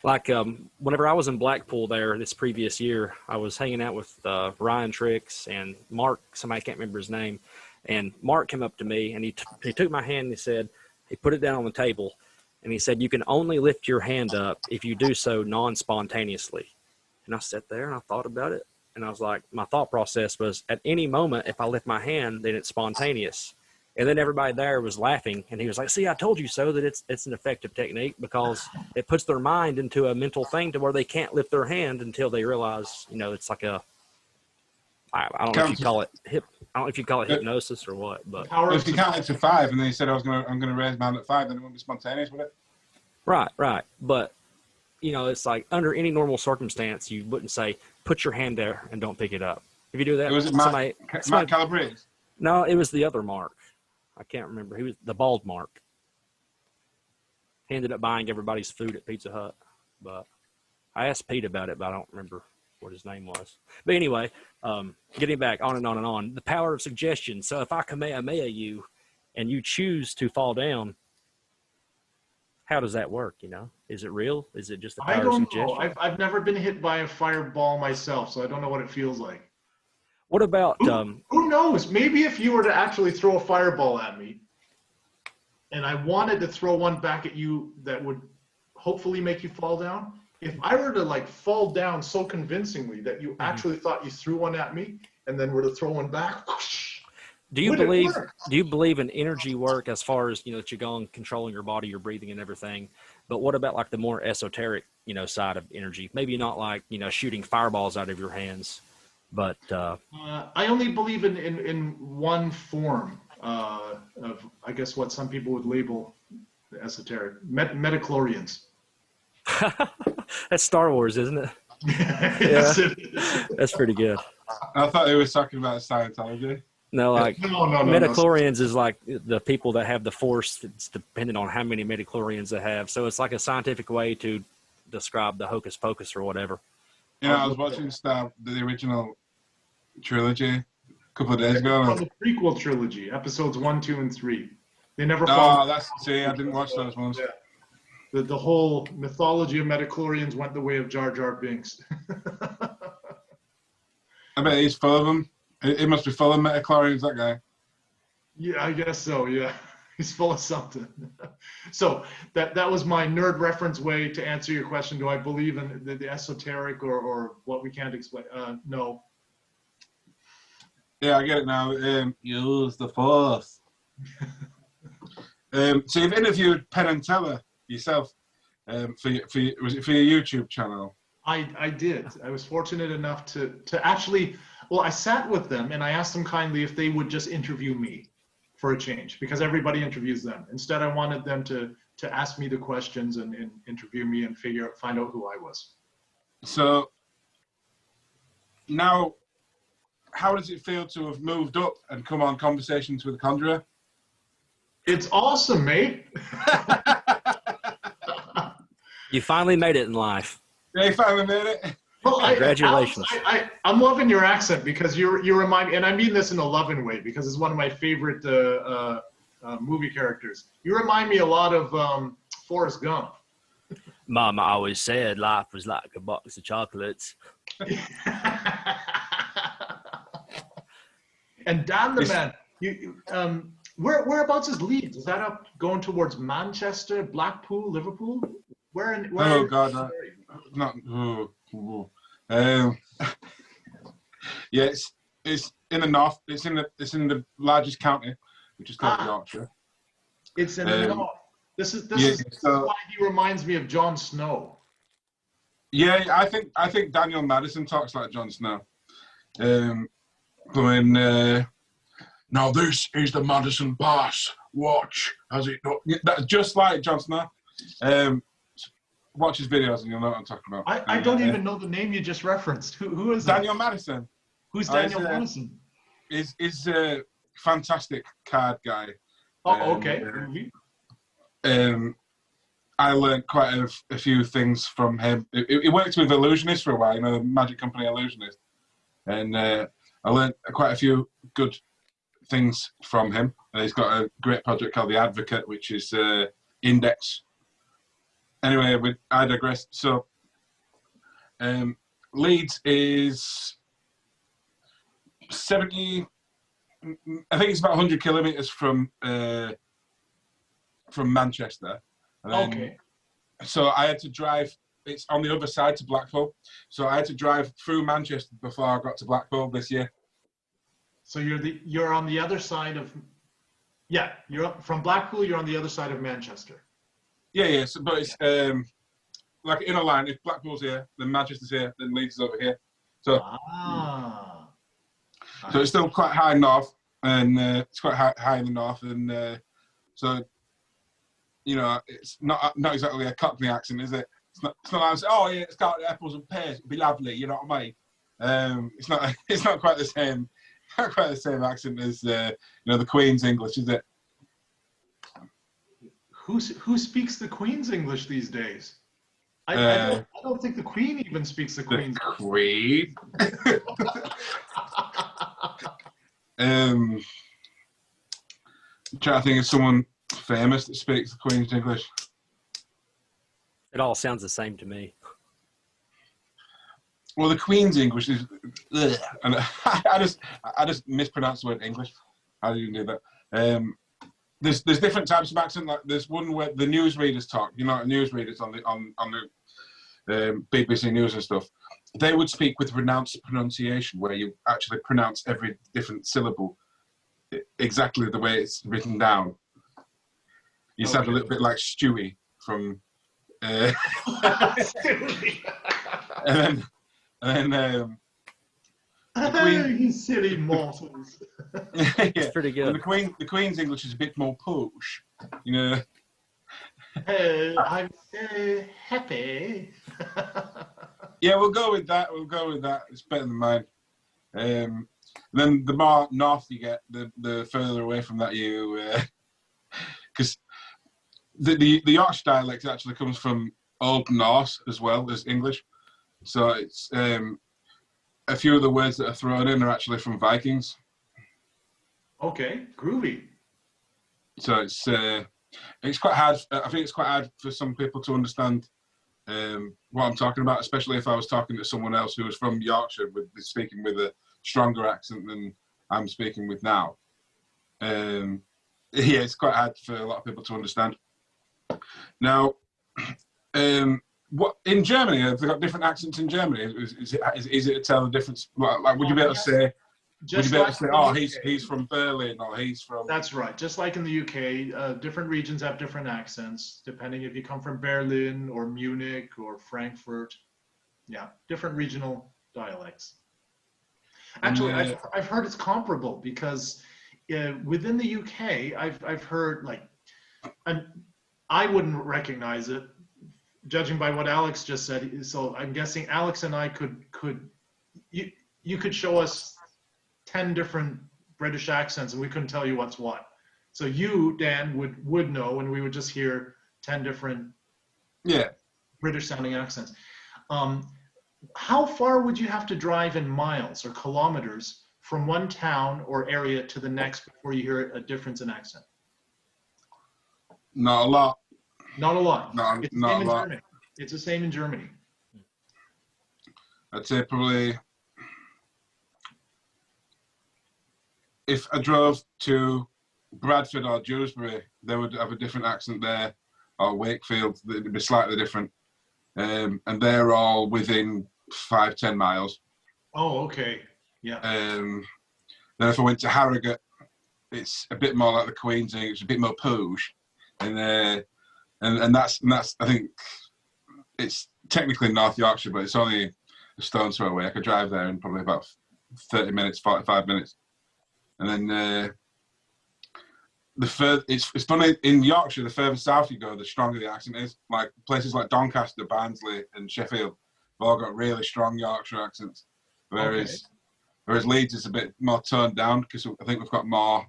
Like whenever I was in Blackpool there this previous year, I was hanging out with Ryan Tricks and Mark, somebody I can't remember his name, and Mark came up to me and he took my hand and he put it down on the table, and he said, "You can only lift your hand up if you do so non-spontaneously." And I sat there and I thought about it, and I was like, my thought process was, at any moment, if I lift my hand, then it's spontaneous. And then everybody there was laughing, and he was like, "See, I told you so, that it's an effective technique, because it puts their mind into a mental thing to where they can't lift their hand until they realize, you know, it's like a, I don't know if you call it I don't know if you call it hypnosis or what, but if you count it to 5 and then you said I'm gonna raise my hand at 5, then it won't be spontaneous, would it? Right. But you know, it's like under any normal circumstance, you wouldn't say put your hand there and don't pick it up. If you do that, Was it Mark Calabrese? No, it was the other Mark. I can't remember. He was the bald Mark. He ended up buying everybody's food at Pizza Hut, but I asked Pete about it, but I don't remember what his name was. But anyway, getting back on and on and on, the power of suggestion. So if I Kamehameha you and you choose to fall down, how does that work? You know, is it real? Is it just the power of suggestion? I don't know. I've never been hit by a fireball myself, so I don't know what it feels like. What about who knows? Maybe if you were to actually throw a fireball at me, and I wanted to throw one back at you that would hopefully make you fall down. If I were to like fall down so convincingly that you actually thought you threw one at me, and then were to throw one back, do you believe in energy work, as far as, you know, that you're going controlling your body, your breathing and everything? But what about like the more esoteric, you know, side of energy? Maybe not like, you know, shooting fireballs out of your hands, but I only believe in one form of, I guess, what some people would label esoteric metachlorians. That's Star Wars, isn't it? Yes, yeah, it is. That's pretty good. I thought he was talking about Scientology. No, like no, metachlorians is like the people that have the force. It's dependent on how many metachlorians they have. So it's like a scientific way to describe the hocus pocus or whatever. You know, I was watching the original trilogy a couple of days ago. From the prequel trilogy, episodes 1, 2, and 3. They never. I didn't watch those ones. Yeah. The whole mythology of metachlorians went the way of Jar Jar Binks. I bet he's full of them. He must be full of metachlorians, that guy. Yeah, I guess so, yeah. He's full of something. So that was my nerd reference way to answer your question. Do I believe in the esoteric or what we can't explain? No. Yeah, I get it now. Use the force. So you've interviewed Penn and Teller yourself for your YouTube channel? I did. I was fortunate enough to actually, well, I sat with them and I asked them kindly if they would just interview me for a change, because everybody interviews them. Instead, I wanted them to ask me the questions and interview me and find out who I was. So now, how does it feel to have moved up and come on Conversations with Conjuror? It's awesome, mate. You finally made it in life. Yeah, you finally made it. Well, Congratulations. I'm loving your accent, because you remind me, and I mean this in a loving way, because it's one of my favorite movie characters. You remind me a lot of Forrest Gump. Mama always said life was like a box of chocolates. And Dan the Man, whereabouts is Leeds? Is that up going towards Manchester, Blackpool, Liverpool? Where oh God, not. Yeah, it's in the north. It's in the largest county, which is called Yorkshire. It's in the north. This is so, why he reminds me of Jon Snow. Yeah, I think Daniel Madison talks like Jon Snow. When now this is the Madison Pass. Watch as it just like Jon Snow. Watch his videos and you'll know what I'm talking about. I don't even know the name you just referenced. Who is Daniel Madison? Who's Daniel Madison? Is a fantastic card guy. Oh, okay. I learned quite a few things from him. He worked with Illusionist for a while, you know, the Magic Company Illusionist, and I learned quite a few good things from him. He's got a great project called The Advocate, which is Index. Anyway, I digress. So, Leeds is 70. I think it's about 100 kilometers from Manchester. And then, okay. So I had to drive. It's on the other side to Blackpool. So I had to drive through Manchester before I got to Blackpool this year. So you're on the other side of. Yeah, from Blackpool. You're on the other side of Manchester. Yeah. So, but it's like in a line. If Blackpool's here, then Manchester's here, then Leeds is over here. So. So it's still quite high north, and it's quite high in the north, and so you know it's not exactly a Cockney accent, is it? It's not like oh yeah, it's got apples and pears, it'd be lovely, you know what I mean? It's not quite the same, accent as you know, the Queen's English, is it? Who speaks the Queen's English these days? I don't think the Queen even speaks the Queen's Queen. I'm trying to think of someone famous that speaks the Queen's English. It all sounds the same to me. Well, the Queen's English is, and I just mispronounce the word English. How do you do that? There's different types of accent. Like there's one where the newsreaders talk. You know, newsreaders on the BBC News and stuff. They would speak with pronounced pronunciation, where you actually pronounce every different syllable exactly the way it's written down. You sound a little bit like Stewie from. Stewie. and then the Queen, you silly mortals. Yeah, it's pretty good. The Queen's English is a bit more push, you know. I'm so happy. Yeah, we'll go with that. It's better than mine. Then the more north you get, the further away from that you, because the Yorkshire dialect actually comes from Old Norse as well as English. So it's a few of the words that are thrown in are actually from Vikings. Okay, groovy. So it's quite hard. I think it's quite hard for some people to understand what I'm talking about, especially if I was talking to someone else who was from Yorkshire, speaking with a stronger accent than I'm speaking with now. Yeah, it's quite hard for a lot of people to understand. Now, what in Germany? Have they got different accents in Germany? Is it to tell the difference? Like, would you be able to say? Would you be able to say, oh, he's from Berlin, or he's from... That's right. Just like in the UK, different regions have different accents, depending if you come from Berlin or Munich or Frankfurt. Yeah, different regional dialects. Actually, I've heard it's comparable because within the UK, I've heard like, and I wouldn't recognize it, judging by what Alex just said. So I'm guessing Alex and I you could show us 10 different British accents and we couldn't tell you what's what. So you, Dan, would know, and we would just hear 10 different British sounding accents. How far would you have to drive in miles or kilometers from one town or area to the next before you hear a difference in accent? Not a lot. Not a lot. Not a lot. Germany. It's the same in Germany. I'd say probably if I drove to Bradford or Dewsbury, they would have a different accent there, or Wakefield, it'd be slightly different. And they're all within 5-10 miles. Oh, okay. Yeah. Then if I went to Harrogate, it's a bit more like the Queen's English, a bit more posh. And and that's I think it's technically North Yorkshire, but it's only a stone's throw away. I could drive there in probably about 30 minutes, 45 minutes, and then it's funny in Yorkshire. The further south you go, the stronger the accent is. Like places like Doncaster, Barnsley, and Sheffield, have all got really strong Yorkshire accents, whereas Leeds is a bit more toned down because I think we've got more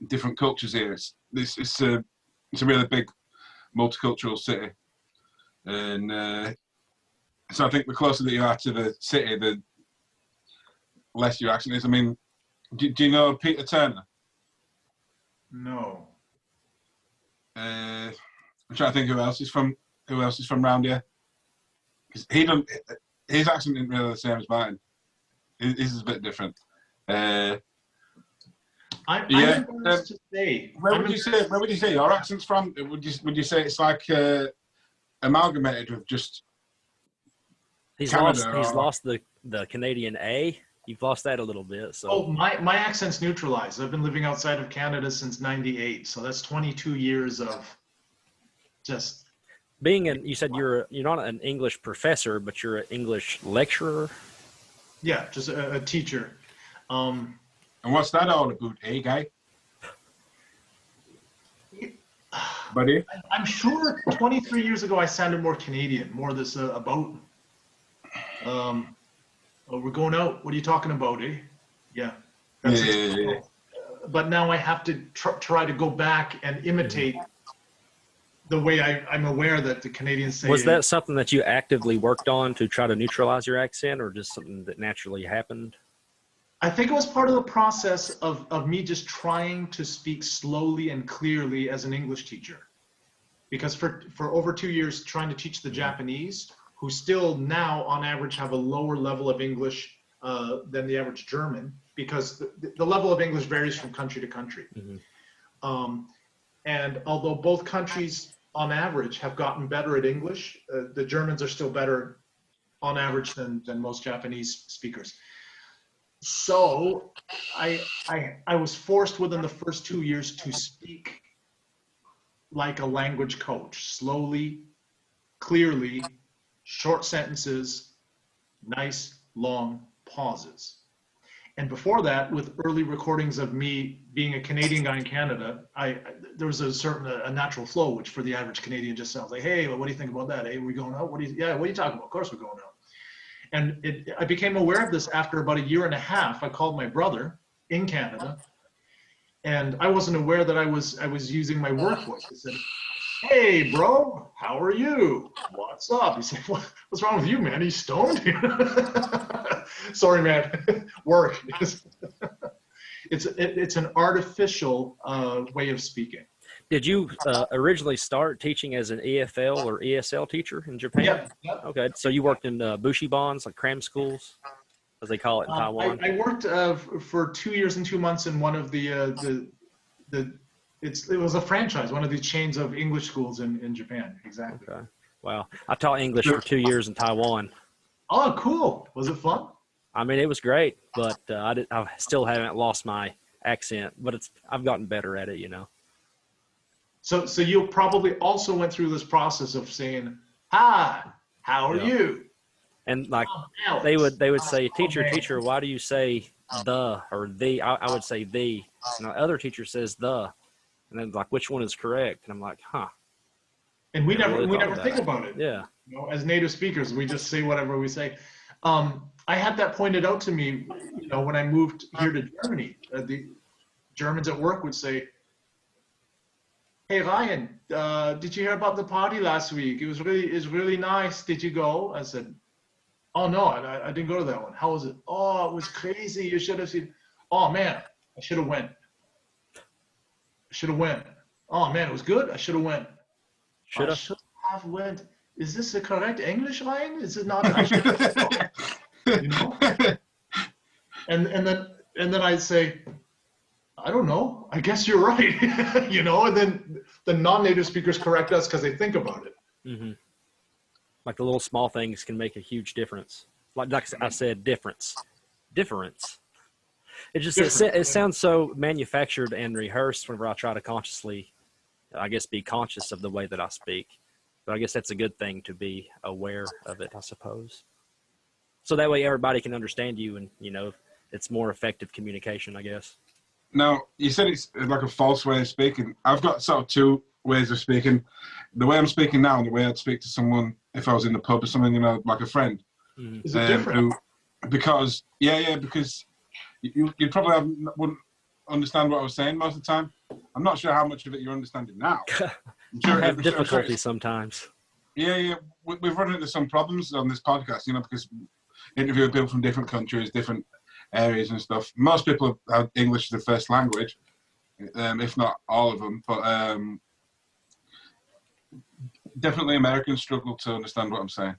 different cultures here. It's a really big multicultural city, and so I think the closer that you are to the city, the less your accent is. I mean, do you know Peter Turner? No. I'm trying to think who else is from around here. Because his accent isn't really the same as mine. His is a bit different. I'm embarrassed to say. Where would you say your accent's from? Would you say it's like amalgamated with just He's Canada, lost the Canadian A. You've lost that a little bit. So. Oh, my accent's neutralized. I've been living outside of Canada since '98, so that's 22 years of just being you said you're not an English professor, but you're an English lecturer. Yeah, just a teacher. And what's that all about, guy? Buddy? I'm sure 23 years ago I sounded more Canadian, more this about. Oh, we're going out. What are you talking about, eh? Yeah. Yeah. But now I have to try to go back and imitate the way I'm aware that the Canadians say. Was that something that you actively worked on to try to neutralize your accent, or just something that naturally happened? I think it was part of the process of me just trying to speak slowly and clearly as an English teacher. Because for over 2 years trying to teach the Japanese, who still now on average have a lower level of English than the average German, because the level of English varies from country to country. And although both countries on average have gotten better at English, the Germans are still better on average than most Japanese speakers. So I was forced within the first 2 years to speak like a language coach, slowly, clearly, short sentences, nice long pauses. And before that, with early recordings of me being a Canadian guy in Canada, there was a natural flow, which for the average Canadian just sounds like, hey, well, what do you think about that? Hey, are we going out? What are you talking about? Of course we're going out. And I became aware of this after about 1.5 years. I called my brother in Canada, and I wasn't aware that I was using my work voice. I said, hey, bro, how are you? What's up? He said, what's wrong with you, man? Are you stoned? Sorry, man. Work. It's an artificial way of speaking. Did you originally start teaching as an EFL or ESL teacher in Japan? Yeah. Okay, so you worked in bushibans, like cram schools, as they call it in Taiwan? I worked for 2 years and 2 months in one of it was a franchise, one of the chains of English schools in Japan. Exactly. Okay. Wow. I taught English for 2 years in Taiwan. Oh, cool. Was it fun? I mean, it was great, but I still haven't lost my accent, but I've gotten better at it, you know. So you probably also went through this process of saying, hi, how are you? And like they would say, teacher, why do you say the or the? I would say the. And the other teacher says the. And then like, which one is correct? And I'm like, huh. And we never think about it. Yeah. You know, as native speakers, we just say whatever we say. I had that pointed out to me, you know, when I moved here to Germany. The Germans at work would say, hey Ryan, did you hear about the party last week? It was really nice. Did you go? I said, oh no, I didn't go to that one. How was it? Oh, it was crazy. You should have seen. Oh man, I should have went. Oh man, it was good. I should have went. Should have went. Is this the correct English, Ryan? Is it not? You know. And then I'd say, I don't know. I guess you're right. You know. And then the non-native speakers correct us because they think about it. Mm-hmm. Like the little small things can make a huge difference. Like I said, difference. It just it sounds so manufactured and rehearsed whenever I try to consciously I guess, be conscious of the way that I speak. But I guess that's a good thing to be aware of it, I suppose. So that way everybody can understand you and, you know, it's more effective communication, I guess. Now, you said it's like a false way of speaking. I've got sort of two ways of speaking. The way I'm speaking now and the way I'd speak to someone if I was in the pub or something, you know, like a friend. Mm-hmm. Is it different? Because you probably wouldn't understand what I was saying most of the time. I'm not sure how much of it you're understanding now. I have difficulty sometimes. Yeah. We've run into some problems on this podcast, you know, because interviewing people from different countries, different areas and stuff. Most people have English as their first language, if not all of them. But definitely Americans struggle to understand what I'm saying.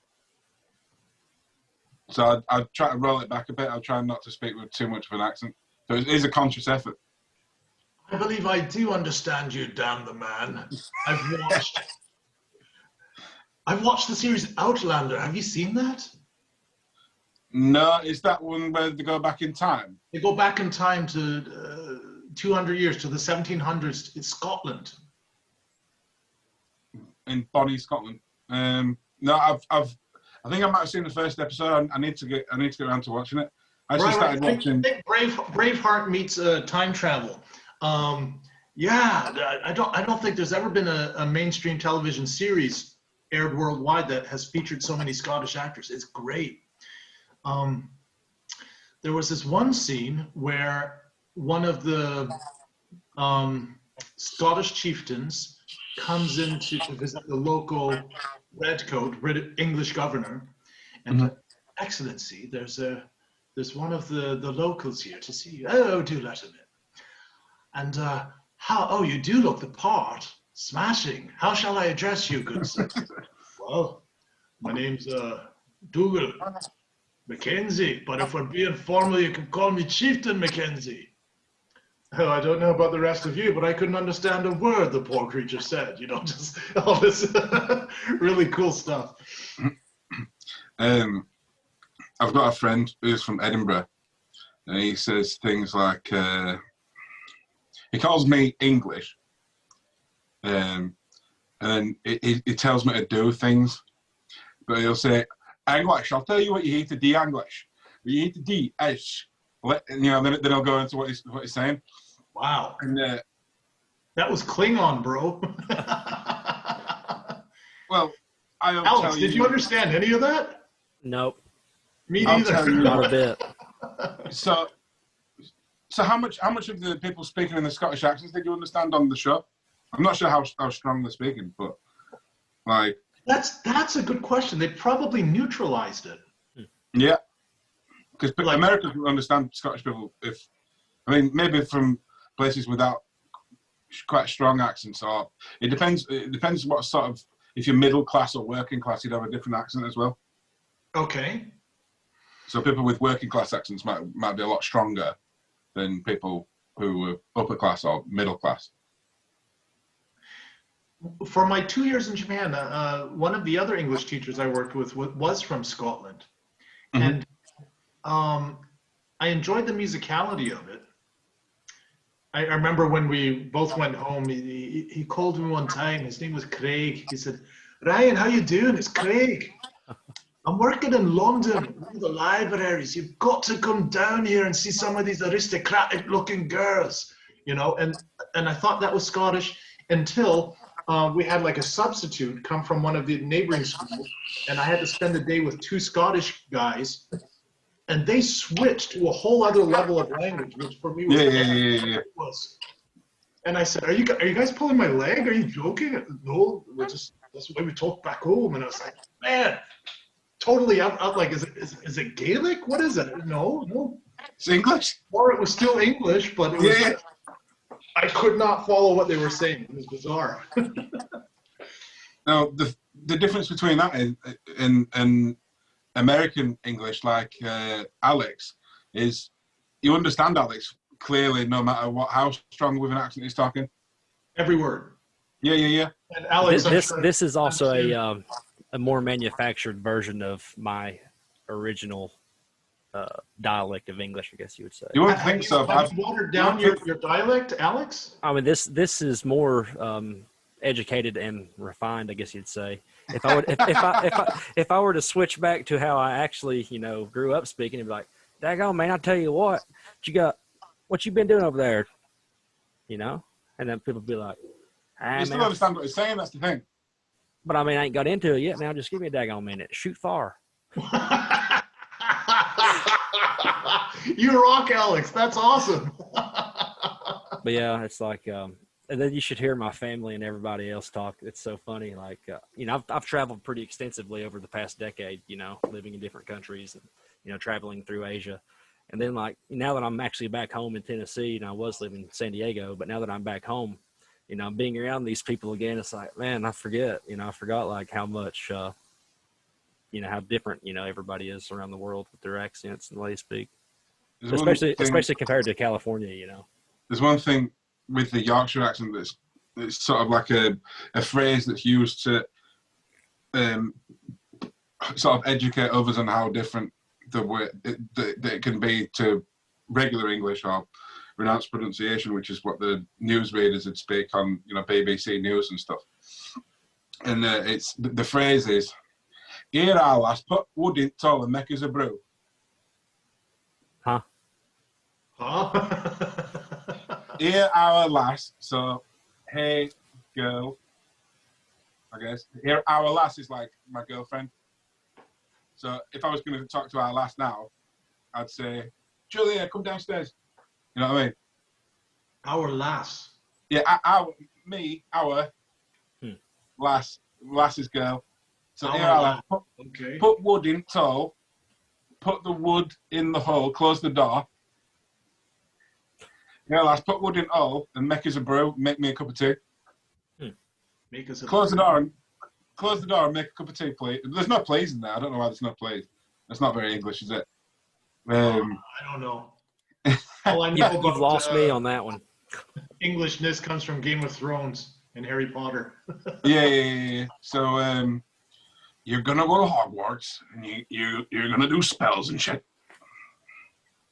So I'd try to roll it back a bit. I'll try not to speak with too much of an accent. So it is a conscious effort. I believe I do understand you, Dan the Man. I've watched the series Outlander. Have you seen that? No, is that one where they go back in time? They go back in time to 200 years, to the 1700s in Scotland. In Bonnie, Scotland. No, I think I might have seen the first episode. I need to get around to watching it. I actually started watching. I think Braveheart meets time travel. Yeah, I don't think there's ever been a mainstream television series aired worldwide that has featured so many Scottish actors. It's great. There was this one scene where one of the Scottish chieftains comes in to visit the local redcoat, English governor, and Excellency, there's one of the locals here to see you. Oh, do let him in. And oh, you do look the part. Smashing. How shall I address you, good sir? Well, my name's Dougal Mackenzie, but if we're being formal, you can call me Chieftain Mackenzie. Oh, I don't know about the rest of you, but I couldn't understand a word the poor creature said. You know, just all this really cool stuff. I've got a friend who's from Edinburgh, and he says things like, he calls me English, and then he tells me to do things, but he'll say, English, I'll tell you what you need to do, English. What you need to do is, you know, then he'll go into what he's saying. Wow. And that was Klingon, bro. Well, I'll Alex, tell you. did you understand any of that? Nope. Me I'll neither. tell you. Not a bit. So how much of the people speaking in the Scottish accents did you understand on the show? I'm not sure how strong they're speaking, but like that's a good question. They probably neutralized it. Yeah, because Like- Americans will understand Scottish people maybe from places without quite strong accents, or it depends what sort of, if you're middle class or working class, you'd have a different accent as well. Okay. So people with working class accents might be a lot stronger than people who were upper class or middle class. For my 2 years in Japan, one of the other English teachers I worked with was from Scotland. Mhm. And I enjoyed the musicality of it. I remember when we both went home, he called me one time. His name was Craig. He said, Ryan, how you doing? It's Craig. I'm working in London, one of the libraries. You've got to come down here and see some of these aristocratic looking girls, you know, and I thought that was Scottish until we had like a substitute come from one of the neighboring schools, and I had to spend the day with two Scottish guys, and they switched to a whole other level of language, which for me was And I said, are you guys pulling my leg? Are you joking? No, that's the way we talk back home. And I was like, man, totally out like, is it Gaelic? What is it? No. It's English? Or it was still English, but it was, I could not follow what they were saying. It was bizarre. Now, the difference between that and American English, like Alex, is you understand Alex clearly no matter how strong with an accent he's talking. Every word. Yeah. And Alex, this is also a more manufactured version of my original dialect of English, I guess you would say. You wouldn't think so. Have you watered down your dialect, Alex? I mean, this is more educated and refined, I guess you'd say. If I would, if I were to switch back to how I actually, grew up speaking, it'd be like, daggone, man, I tell you what you been doing over there, And then people be like, you still understand what he's saying, that's the thing. But I mean, I ain't got into it yet, man. Just give me a daggone minute. Shoot far. You rock, Alex. That's awesome. But yeah, it's like, and then you should hear my family and everybody else talk. It's so funny. Like, I've traveled pretty extensively over the past decade, living in different countries and, traveling through Asia. And then like, now that I'm actually back home in Tennessee, and I was living in San Diego, but now that I'm back home, being around these people again, it's like, man, I forgot like how much, how different, everybody is around the world with their accents and the way they speak, especially compared to California, There's one thing with the Yorkshire accent it's sort of like a phrase that's used to sort of educate others on how different the way that it can be to regular English or renounced pronunciation, which is what the news readers would speak on, BBC News and stuff. And it's the phrase is, "Here our lass, put wood in tall and make us a brew." Huh? Here our lass, so hey girl, I guess. Here our lass is like my girlfriend. So if I was going to talk to our lass now, I'd say, "Julia, come downstairs." You know what I mean? Our lass. Yeah, our lass's girl. So here our lass, put wood in tall, put the wood in the hole, close the door. Yeah, lass, put wood in hole and make us a brew, make me a cup of tea. Make us a close the door and make a cup of tea, please. There's no please in there. I don't know why there's no please. That's not very English, is it? I don't know. All I know you've lost me on that one. Englishness comes from Game of Thrones and Harry Potter. Yeah. So you're gonna go to Hogwarts and you're gonna do spells and shit.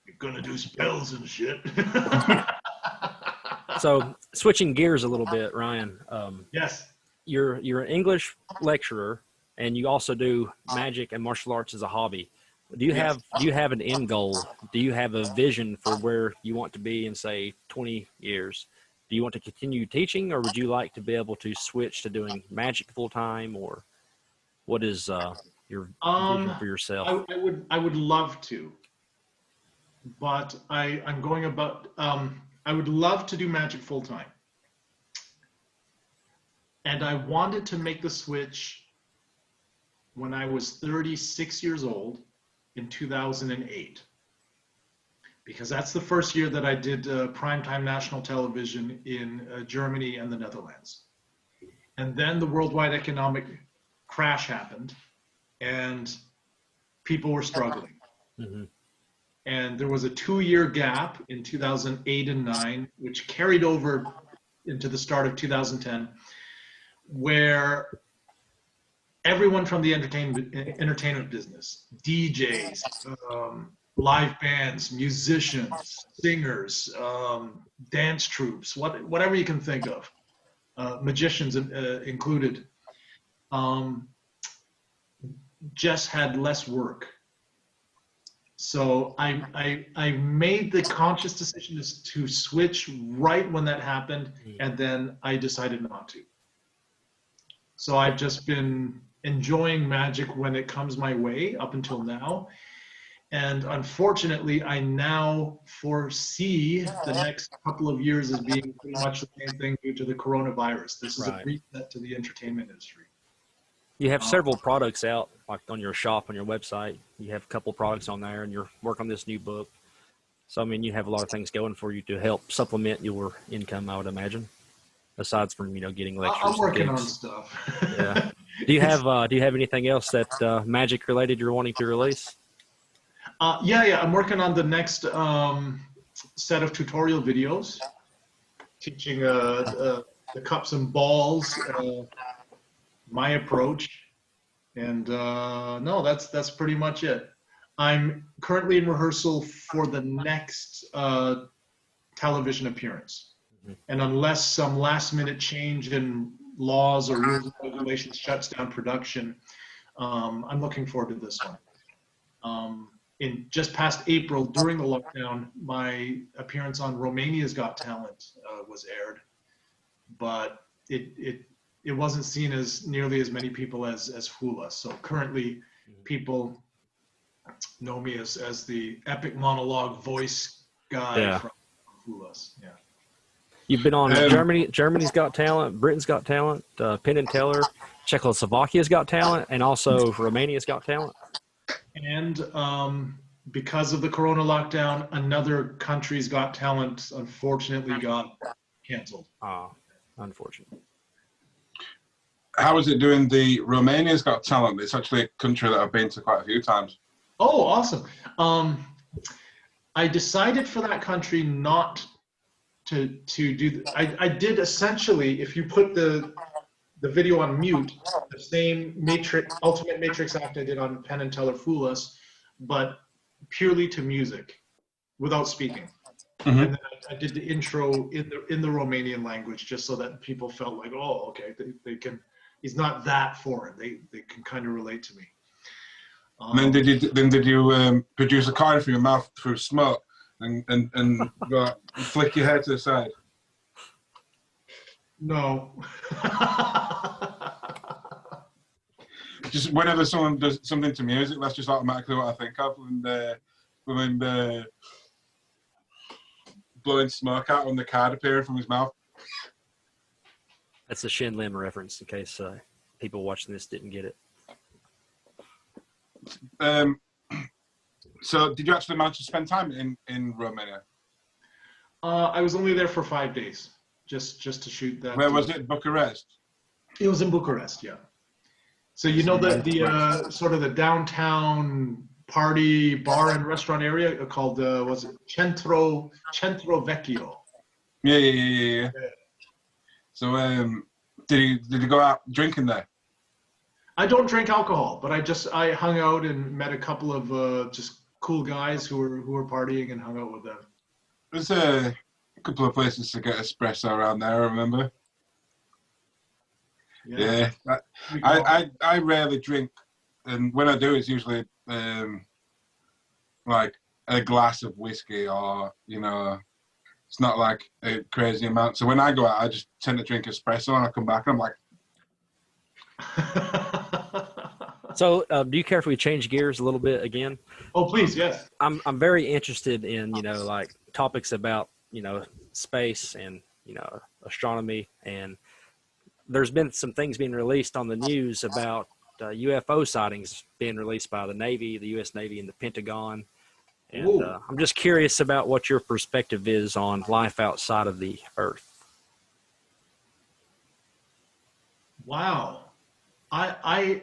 You're gonna do spells and shit. So switching gears a little bit, Ryan. Yes. You're an English lecturer, and you also do magic and martial arts as a hobby. Do you have an end goal? Do you have a vision for where you want to be in, say, 20 years? Do you want to continue teaching, or would you like to be able to switch to doing magic full time, or what is your vision for yourself? I would love to, but I'm going about. I would love to do magic full time, and I wanted to make the switch when I was 36 years old. In 2008, because that's the first year that I did primetime national television in Germany and the Netherlands. And then the worldwide economic crash happened and people were struggling. Mm-hmm. And there was a 2-year gap in 2008 and 9, which carried over into the start of 2010, where everyone from the entertainment business, DJs, live bands, musicians, singers, dance troupes, whatever you can think of, magicians included, just had less work. So I made the conscious decision to switch right when that happened, and then I decided not to. So I've just been enjoying magic when it comes my way up until now. And unfortunately, I now foresee the next couple of years as being pretty much the same thing due to the coronavirus. This is a reset to the entertainment industry. You have several products out, like on your shop, on your website. You have a couple products on there, and you're working on this new book. So, I mean, you have a lot of things going for you to help supplement your income, I would imagine, aside from, getting lectures. I'm working on stuff. Yeah. Do you have anything else that magic related you're wanting to release? Yeah. I'm working on the next set of tutorial videos, teaching the cups and balls, my approach, and no, that's pretty much it. I'm currently in rehearsal for the next television appearance, and unless some last minute change in laws or rules and regulations shuts down production. I'm looking forward to this one. In just past April, during the lockdown, my appearance on Romania's Got Talent was aired, but it wasn't seen as nearly as many people as Hula. So currently, people know me as the epic monologue voice guy from Hula's. Yeah. You've been on Germany's Got Talent, Britain's Got Talent, Penn and Teller, Czechoslovakia's Got Talent, and also Romania's Got Talent. And because of the Corona lockdown, another country's Got Talent unfortunately got canceled. Unfortunate. How is it doing the Romania's Got Talent? It's actually a country that I've been to quite a few times. Oh, awesome. I decided for that country not to do, I did essentially, if you put the video on mute, the same Ultimate Matrix act I did on Penn and Teller Fool Us, but purely to music, without speaking. Mm-hmm. And then I did the intro in the Romanian language, just so that people felt like, oh, okay, they can. He's not that foreign. They can kind of relate to me. And then did you produce a card from your mouth through smoke and go, flick your hair to the side? No. Just whenever someone does something to music, that's just automatically what I think of when blowing smoke out when the card appeared from his mouth. That's a Shin Lim reference in case people watching this didn't get it. So did you actually manage to spend time in Romania? I was only there for 5 days, just to shoot that. Where was it? Bucharest? It was in Bucharest, yeah. So you know the sort of the downtown party bar and restaurant area called was it Centro Vecchio? Yeah. So did you go out drinking there? I don't drink alcohol, but I hung out and met a couple of just cool guys who were partying and hung out with them. There's a couple of places to get espresso around there, I remember. Yeah. I rarely drink, and when I do, it's usually like a glass of whiskey, or it's not like a crazy amount. So when I go out, I just tend to drink espresso, and I come back and I'm like. So, do you care if we change gears a little bit again? Oh, please, yes. I'm very interested in like topics about space and astronomy, and there's been some things being released on the news about UFO sightings being released by the Navy, the U.S. Navy, and the Pentagon. And I'm just curious about what your perspective is on life outside of the Earth. Wow. I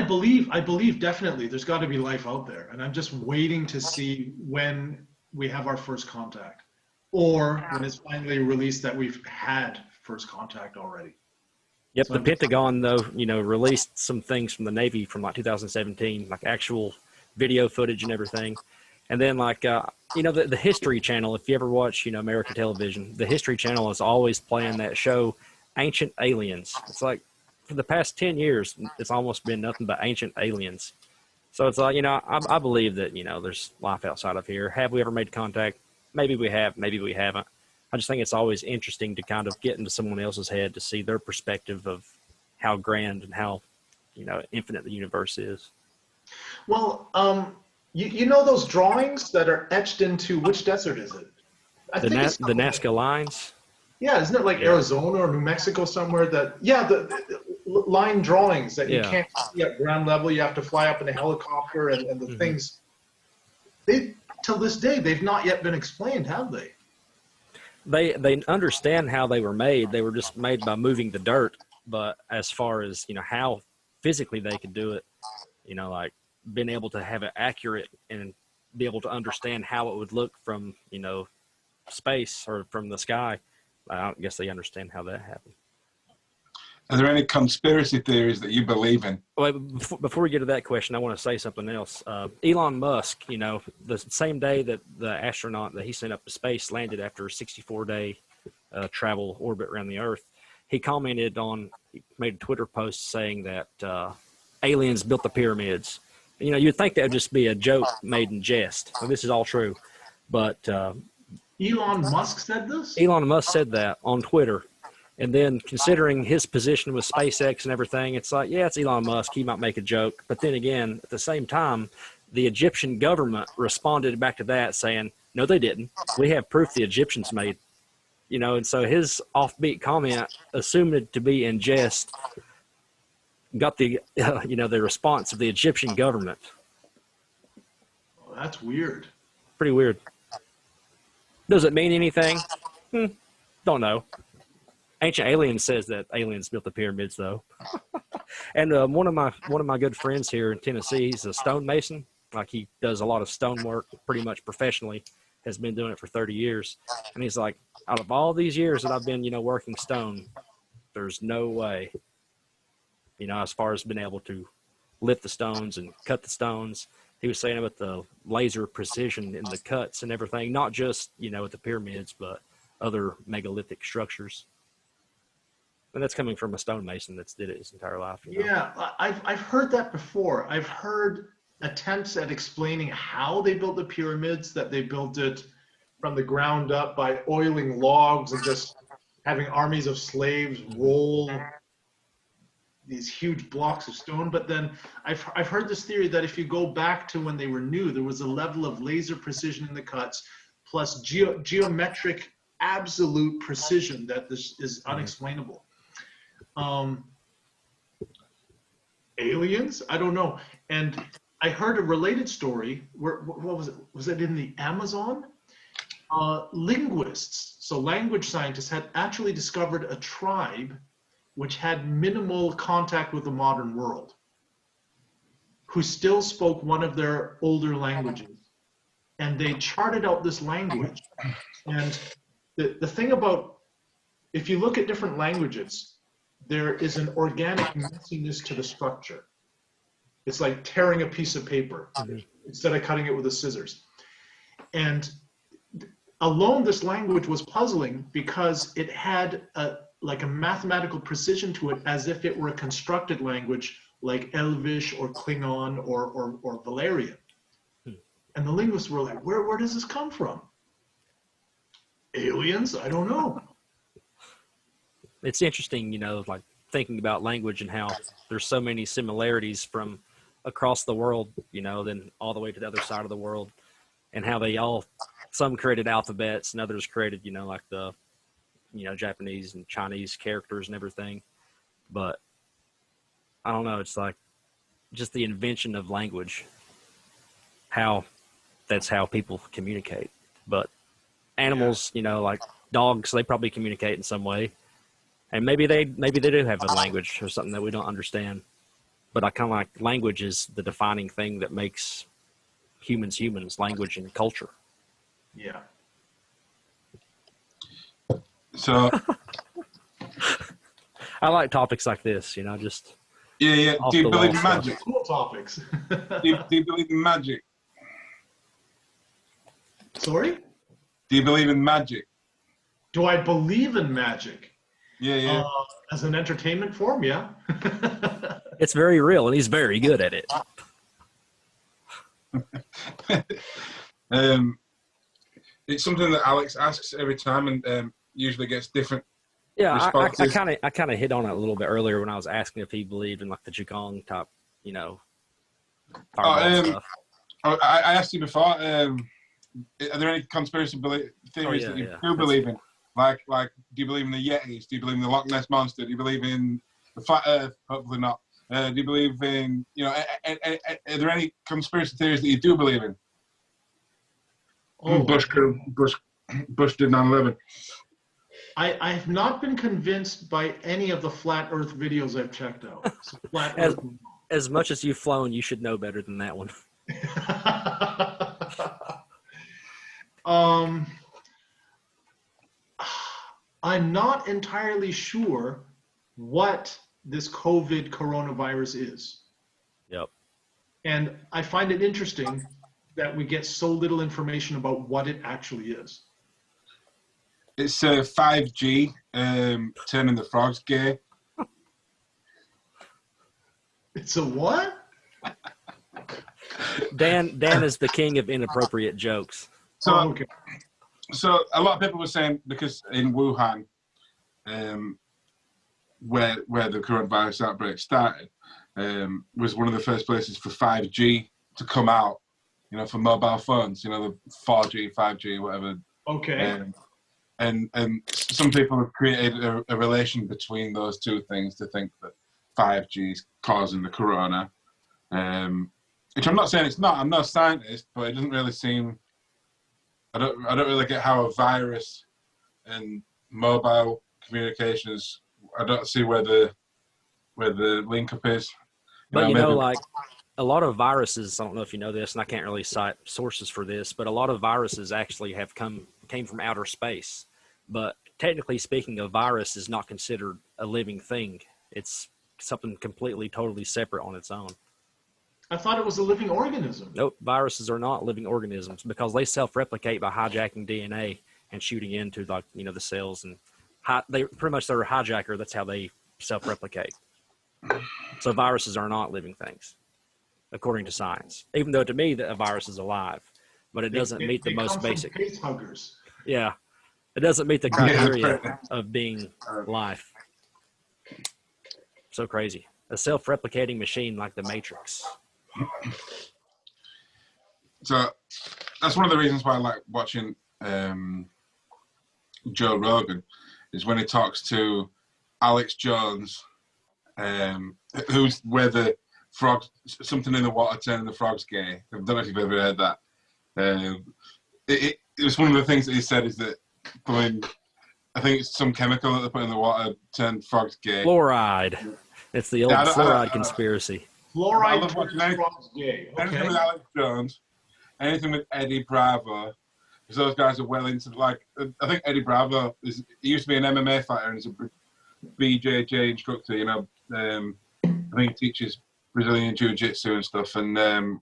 believe definitely there's got to be life out there, and I'm just waiting to see when we have our first contact, or when it's finally released that we've had first contact already. Yep, So the Pentagon though, released some things from the Navy from like 2017, like actual video footage and everything. And then like the History Channel, if you ever watch American television, the History Channel is always playing that show Ancient Aliens. It's like for the past 10 years it's almost been nothing but ancient aliens. So it's like I believe that there's life outside of here. Have we ever made contact? Maybe we have, maybe we haven't. I just think it's always interesting to kind of get into someone else's head to see their perspective of how grand and how infinite the universe is. Well, you know those drawings that are etched into, which desert is it? The Nazca lines? Yeah, isn't it like Arizona or New Mexico somewhere that, the line drawings that you can't see at ground level, you have to fly up in a helicopter and the things, till this day, they've not yet been explained, have they? They understand how they were made. They were just made by moving the dirt. But as far as, how physically they could do it, like being able to have it accurate and be able to understand how it would look from, space or from the sky, I don't guess they understand how that happened. Are there any conspiracy theories that you believe in? Wait, before we get to that question, I want to say something else. Elon Musk, you know, the same day that the astronaut that he sent up to space landed after a 64-day travel orbit around the Earth, he made a Twitter post saying that aliens built the pyramids. You know, you'd think that would just be a joke made in jest. Well, this is all true. But Elon Musk said this? Elon Musk said that on Twitter. And then considering his position with SpaceX and everything, it's like, yeah, it's Elon Musk. He might make a joke. But then again, at the same time, the Egyptian government responded back to that saying, no, they didn't. We have proof the Egyptians made. You know, and so his offbeat comment, assumed it to be in jest, got the, the response of the Egyptian government. Oh, that's weird. Pretty weird. Does it mean anything? Don't know. Ancient Aliens says that aliens built the pyramids, though. And one of my good friends here in Tennessee, he's a stonemason. Like, he does a lot of stone work pretty much professionally, has been doing it for 30 years. And he's like, out of all these years that I've been, working stone, there's no way, as far as being able to lift the stones and cut the stones. He was saying about the laser precision in the cuts and everything, not just, with the pyramids, but other megalithic structures. And that's coming from a stonemason that's did it his entire life. Yeah, I've heard that before. I've heard attempts at explaining how they built the pyramids, that they built it from the ground up by oiling logs and just having armies of slaves roll these huge blocks of stone. But then I've heard this theory that if you go back to when they were new, there was a level of laser precision in the cuts, plus geometric absolute precision that this is unexplainable. Aliens? I don't know. And I heard a related story. What was it? Was it in the Amazon? Linguists, so language scientists, had actually discovered a tribe which had minimal contact with the modern world, who still spoke one of their older languages. And they charted out this language. And the thing about, if you look at different languages, there is an organic messiness to the structure. It's like tearing a piece of paper instead of cutting it with the scissors. And alone, this language was puzzling because it had a mathematical precision to it, as if it were a constructed language like Elvish or Klingon or Valerian. And the linguists were like, where does this come from? Aliens? I don't know. It's interesting, like thinking about language and how there's so many similarities from across the world, then all the way to the other side of the world, and how some created alphabets and others created, like the, Japanese and Chinese characters and everything. But I don't know, it's like just the invention of language, that's how people communicate. But animals, like dogs, they probably communicate in some way. And maybe they do have a language or something that we don't understand. But I kind of like language is the defining thing that makes humans, language and culture. Yeah. So I like topics like this, just. Yeah. Do you believe in magic? Cool topics. Do you believe in magic? Sorry? Do you believe in magic? Do I believe in magic? Yeah. As an entertainment form, yeah. It's very real, and he's very good at it. It's something that Alex asks every time, and usually gets different I responses. kind of hit on it a little bit earlier when I was asking if he believed in like the Qigong type, fireball stuff. I asked you before. Are there any conspiracy theories that you do believe in? Like, do you believe in the Yetis? Do you believe in the Loch Ness Monster? Do you believe in the Flat Earth? Hopefully not. Do you believe in, are there any conspiracy theories that you do believe in? Oh. Bush did 9/11. I have not been convinced by any of the Flat Earth videos I've checked out. So as much as you've flown, you should know better than that one. I'm not entirely sure what this COVID coronavirus is. Yep. And I find it interesting that we get so little information about what it actually is. It's 5G turning the frogs gay. It's a what? Dan is the king of inappropriate jokes. So, okay. So a lot of people were saying, because in Wuhan, where the coronavirus outbreak started, was one of the first places for 5G to come out, you know, for mobile phones, you know, the 4G, 5G, whatever. Okay. And some people have created a relation between those two things to think that 5G is causing the corona, which I'm not saying it's not. I'm not a scientist, but it doesn't really seem. I don't really get how a virus and mobile communications. I don't see where the link up is. But you know, like a lot of viruses, I don't know if you know this, and I can't really cite sources for this, but a lot of viruses actually came from outer space. But technically speaking, a virus is not considered a living thing. It's something completely, totally separate on its own. I thought it was a living organism. Nope, viruses are not living organisms because they self-replicate by hijacking DNA and shooting into, like, you know, the cells, and they're a hijacker. That's how they self-replicate. So viruses are not living things, according to science. Even though to me a virus is alive, but it doesn't meet the most basic. Face huggers. Yeah, it doesn't meet the criteria of being life. So crazy. A self-replicating machine like the Matrix. So that's one of the reasons why I like watching Joe Rogan, is when he talks to Alex Jones, who's where the frogs, something in the water turning the frogs gay. I don't know if you've ever heard that. It was one of the things that he said is that I think it's some chemical that they put in the water turned frogs gay. Fluoride. It's the old fluoride conspiracy. Fluoride I love watching frogs gay. Okay. anything with Alex Jones, anything with Eddie Bravo, because those guys are well into, like, I think Eddie Bravo he used to be an MMA fighter and he's a BJJ instructor, you know. I think he teaches Brazilian Jiu-Jitsu and stuff, and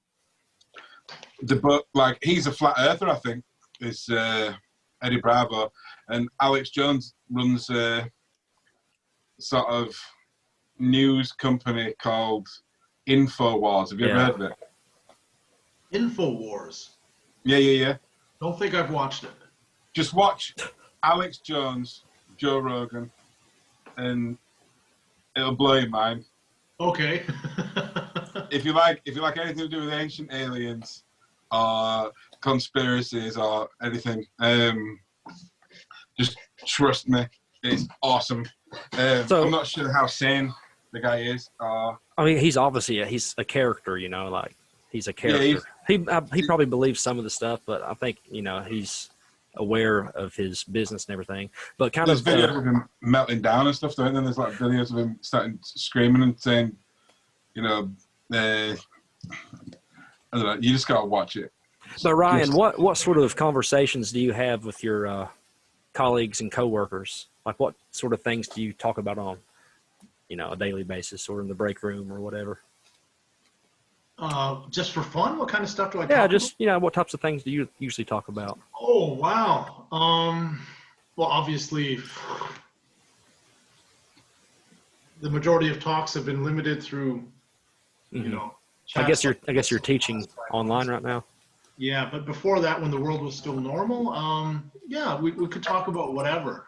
like, he's a flat earther, I think, is Eddie Bravo, and Alex Jones runs a sort of news company called InfoWars. Have you ever heard of it? InfoWars. Yeah. Don't think I've watched it. Just watch Alex Jones, Joe Rogan, and it'll blow your mind. Okay. If you like anything to do with ancient aliens or conspiracies or anything, just trust me, it's awesome. So, I'm not sure how sane the guy is. I mean, he's obviously he's a character, you know, like he's a character. Yeah, he probably believes some of the stuff, but I think, you know, he's aware of his business and everything. But there's videos of him melting down and stuff, don't there? There's like videos of him starting screaming and saying, you know, I don't know. You just gotta watch it. But Ryan, what sort of conversations do you have with your colleagues and coworkers? Like, what sort of things do you talk about on, you know, a daily basis, or in the break room or whatever? Just for fun? What kind of stuff do I talk about? Yeah, you know, what types of things do you usually talk about? Oh, wow. Well, obviously, the majority of talks have been limited through, you know. I guess you're teaching online right now. Yeah, but before that, when the world was still normal, yeah, we could talk about whatever.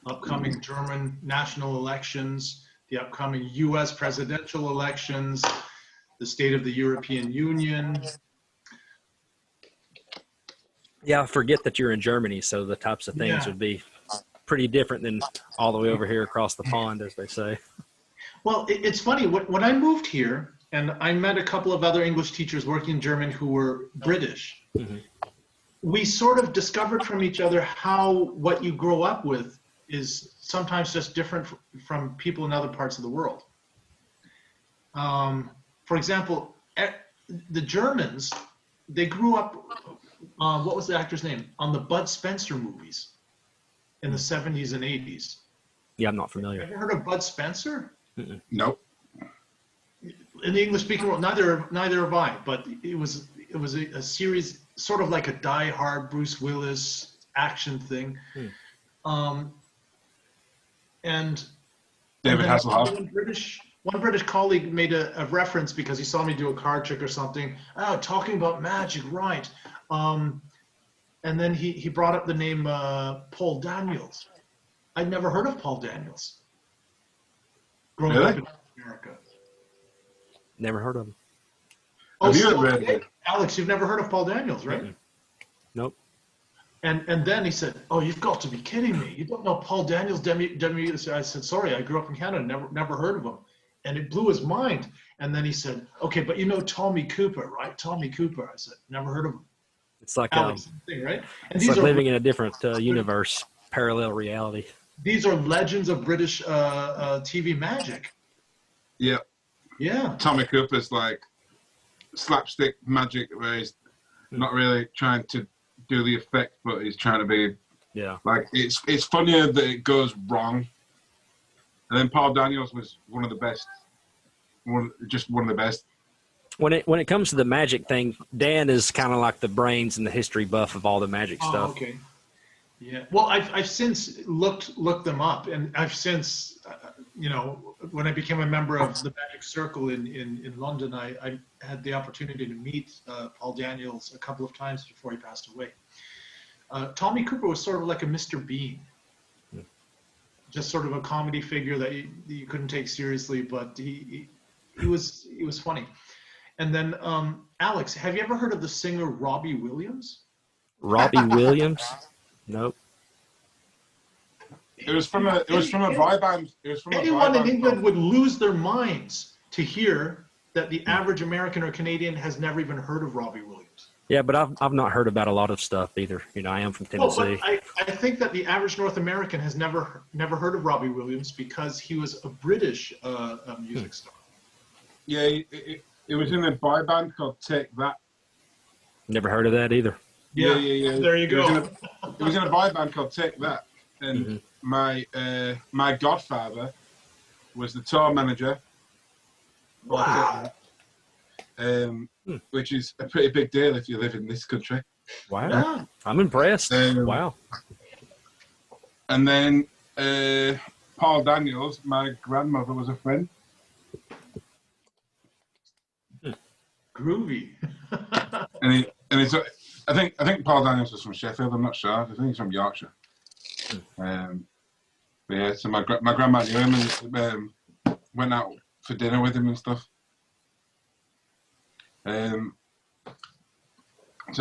Upcoming German national elections, the upcoming U.S. presidential elections, the state of the European Union. Yeah, I forget that you're in Germany, so the types of things would be pretty different than all the way over here across the pond, as they say. Well, it's funny. When I moved here, and I met a couple of other English teachers working in German who were British, we sort of discovered from each other how what you grow up with is sometimes just different from people in other parts of the world. For example, the Germans, they grew up, what was the actor's name? On the Bud Spencer movies in the 70s and 80s. Yeah, I'm not familiar. Ever heard of Bud Spencer? Nope. In the English-speaking world, neither have I. But it was a series, sort of like a Die Hard Bruce Willis action thing. And David then Hasselhoff. one British colleague made a reference because he saw me do a card trick or something. Oh, talking about magic, right? And then he brought up the name Paul Daniels. I'd never heard of Paul Daniels. Growing up in America. Never heard of him. Have you ever read it? Alex, you've never heard of Paul Daniels, right? Nope. And then he said, "Oh, you've got to be kidding me! You don't know Paul Daniels?" I said, "Sorry, I grew up in Canada, never heard of him," and it blew his mind. And then he said, "Okay, but you know Tommy Cooper, right? Tommy Cooper." I said, "Never heard of him." It's like Alex, thing, right? And it's like living in a different universe, parallel reality. These are legends of British TV magic. Yeah. Yeah. Tommy Cooper's like slapstick magic, where he's not really trying to do the effect, but he's trying to be like it's funnier that it goes wrong. And then Paul Daniels was one of the best, just one of the best. When it comes to the magic thing, Dan is kind of like the brains and the history buff of all the magic stuff. Okay. Yeah. Well, I've since looked them up, and I've since, when I became a member of the Magic Circle in London, I had the opportunity to meet Paul Daniels a couple of times before he passed away. Tommy Cooper was sort of like a Mr. Bean, just sort of a comedy figure that you couldn't take seriously, but he was funny. And then, Alex, have you ever heard of the singer Robbie Williams? Robbie Williams? Nope. It was from a boy band. Anyone in England would lose their minds to hear that the average American or Canadian has never even heard of Robbie Williams. Yeah, but I've not heard about a lot of stuff either. I am from Tennessee. Well, I think that the average North American has never heard of Robbie Williams because he was a British music star. Yeah, it was in a boy band called Take That. Never heard of that either. Yeah. There you go. It was in a boy band called Take That, and my godfather was the tour manager. Wow. Which is a pretty big deal if you live in this country. Wow. Yeah. I'm impressed. Wow. And then Paul Daniels, my grandmother was a friend. Groovy. and it's I think Paul Daniels was from Sheffield. I'm not sure. I think he's from Yorkshire. But yeah, so my grandma knew him and went out for dinner with him and stuff. So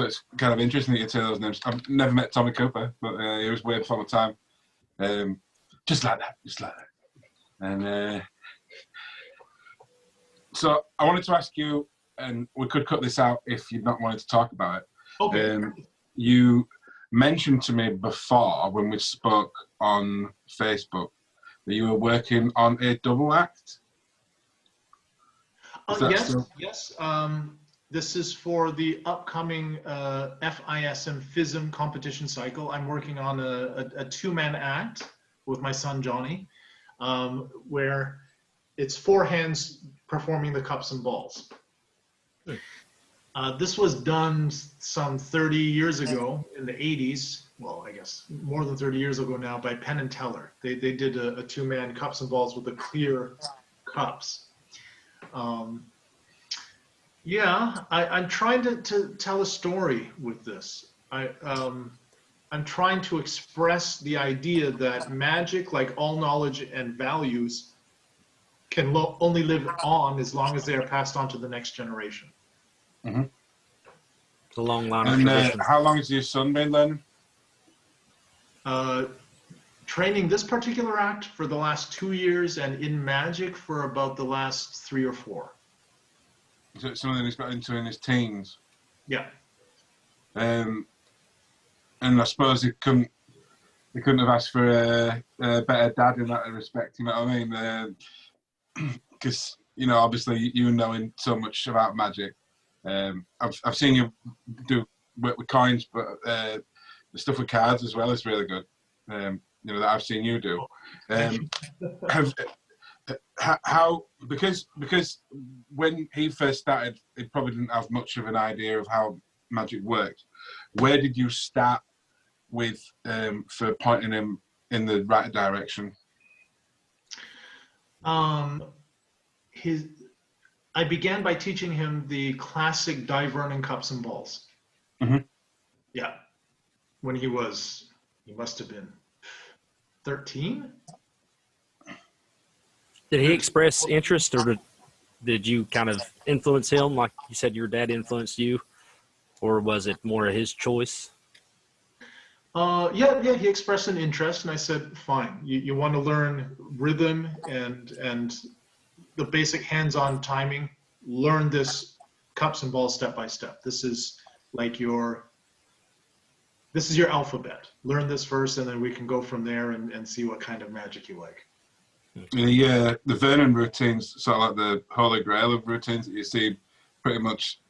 it's kind of interesting that you say those names. I've never met Tommy Cooper, but he was way before my time. Just like that. And so I wanted to ask you, and we could cut this out if you'd not wanted to talk about it. Okay. You mentioned to me before when we spoke on Facebook that you were working on a double act. Yes. This is for the upcoming FISM FISM competition cycle. I'm working on a two-man act with my son Johnny, where it's four hands performing the cups and balls. This was done some 30 years ago in the 80s. Well, I guess more than 30 years ago now by Penn and Teller. They did a two-man cups and balls with the clear cups. I'm trying to tell a story with this. I'm trying to express the idea that magic, like all knowledge and values, can only live on as long as they are passed on to the next generation. Mm-hmm. It's a long line of tradition. How long has your son been learning? Training this particular act for the last 2 years, and in magic for about the last 3 or 4. Is it something he's got into in his teens? Yeah. And I suppose he couldn't have asked for a better dad in that respect. You know what I mean? Because obviously you knowing so much about magic. I've seen you do work with coins, but the stuff with cards as well is really good. you know, that I've seen you do. Have how because when he first started, he probably didn't have much of an idea of how magic worked. Where did you start with for pointing him in the right direction? I began by teaching him the classic Divernon and cups and balls. Mm-hmm. Yeah, when he must have been 13. Did he express interest, or did you kind of influence him, like you said your dad influenced you, or was it more of his choice? Yeah, he expressed an interest, and I said, fine. You want to learn rhythm and the basic hands-on timing? Learn this cups and balls step by step. This is your alphabet. Learn this first, and then we can go from there and see what kind of magic you like. Yeah, the Vernon routines, sort of like the holy grail of routines that you see pretty much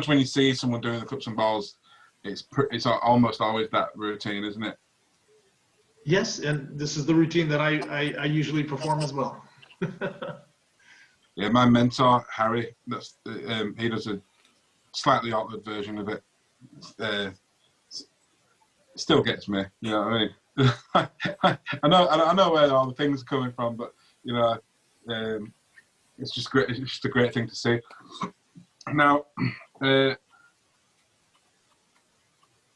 when you see someone doing the cups and balls, it's almost always that routine, isn't it? Yes, and this is the routine that I usually perform as well. Yeah, my mentor Harry, he does a slightly altered version of it. Still gets me, you know what I mean? I know where all the things are coming from, but you know, it's just great. It's just a great thing to see. Now,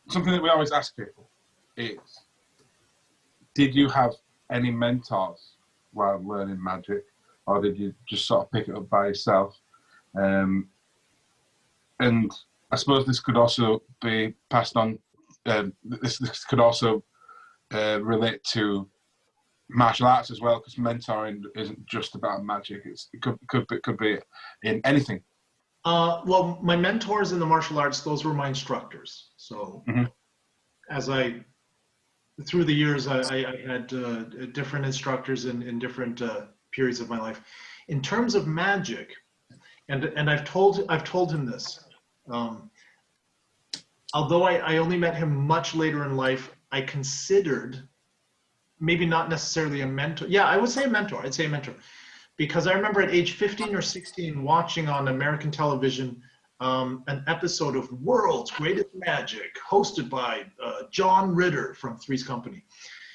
something that we always ask people is, did you have any mentors while learning magic, or did you just sort of pick it up by yourself? And I suppose this could also be passed on. This could also relate to martial arts as well, because mentoring isn't just about magic. It could be in anything. Well, my mentors in the martial arts, those were my instructors. So through the years, I had different instructors in different periods of my life. In terms of magic, and I've told him this. Although I only met him much later in life, I considered maybe not necessarily a mentor. Yeah, I would say a mentor. I'd say a mentor. Because I remember at age 15 or 16 watching on American television an episode of World's Greatest Magic hosted by John Ritter from Three's Company.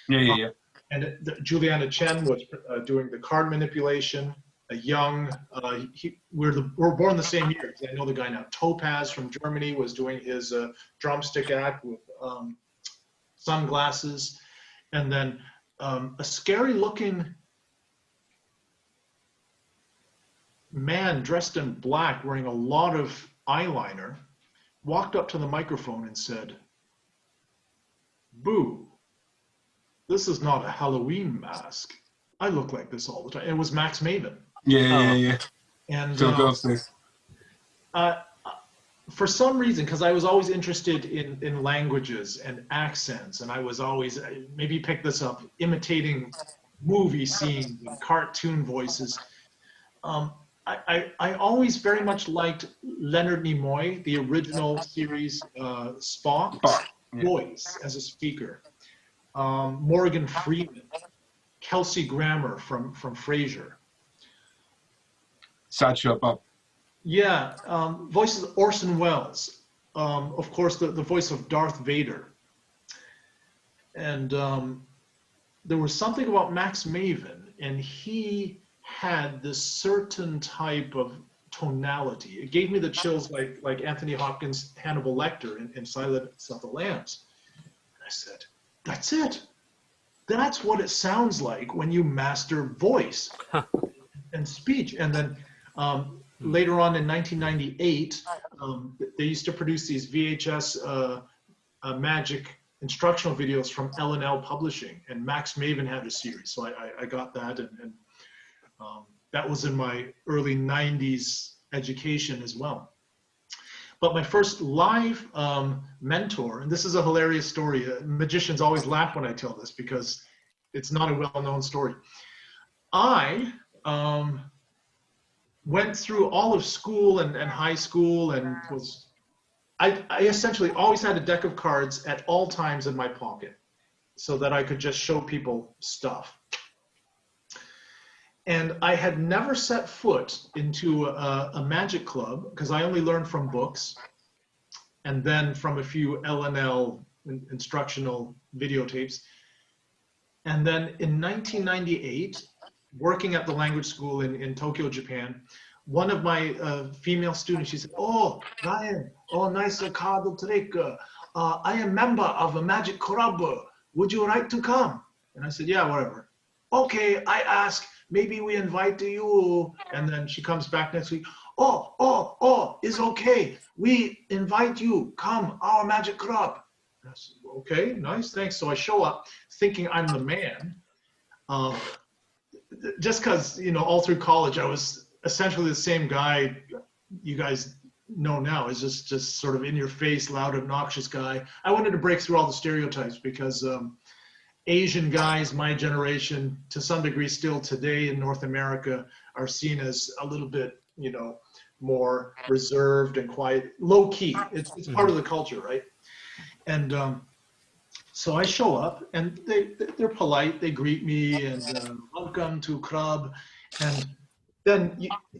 Yeah. And Juliana Chen was doing the card manipulation. A young, we're born the same year. I know the guy now. Topaz from Germany was doing his drumstick act with sunglasses. And then a scary looking man dressed in black wearing a lot of eyeliner walked up to the microphone and said, "Boo, this is not a Halloween mask. I look like this all the time." It was Max Maven. Yeah. And for some reason, because I was always interested in languages and accents, and I was always, maybe pick this up, imitating movie scenes and cartoon voices. I always very much liked Leonard Nimoy, the original series Spock's voice as a speaker. Morgan Freeman, Kelsey Grammer from Frasier. Sideshow Bob. Yeah, voices Orson Welles. Of course, the voice of Darth Vader. And there was something about Max Maven, and he had this certain type of tonality. It gave me the chills like Anthony Hopkins' Hannibal Lecter in Silence of the Lambs. And I said, that's it. That's what it sounds like when you master voice and speech. And then later on in 1998, they used to produce these VHS magic instructional videos from L&L Publishing, and Max Maven had a series. So I got that, and that was in my early 90s education as well. But my first live mentor, and this is a hilarious story. Magicians always laugh when I tell this because it's not a well-known story. I went through all of school and high school and I essentially always had a deck of cards at all times in my pocket. so that I could just show people stuff. And I had never set foot into a magic club because I only learned from books and then from a few LNL instructional videotapes. And then in 1998, working at the language school in Tokyo, Japan, one of my female students, she said, "Oh, Ryan, oh, nice card trick. I am member of a magic club. Would you like to come?" And I said, "Yeah, whatever." "Okay," I ask, "maybe we invite you." And then she comes back next week. Oh, it's okay. We invite you. Come, our magic club. And I said, "Okay, nice, thanks." So I show up thinking I'm the man. Just because, you know, all through college, I was essentially the same guy you guys know now, is just sort of in your face, loud, obnoxious guy. I wanted to break through all the stereotypes because Asian guys, my generation, to some degree still today in North America, are seen as a little bit, you know, more reserved and quiet, low key. It's part of the culture, right? And so I show up, and they're polite. They greet me and welcome to club. And then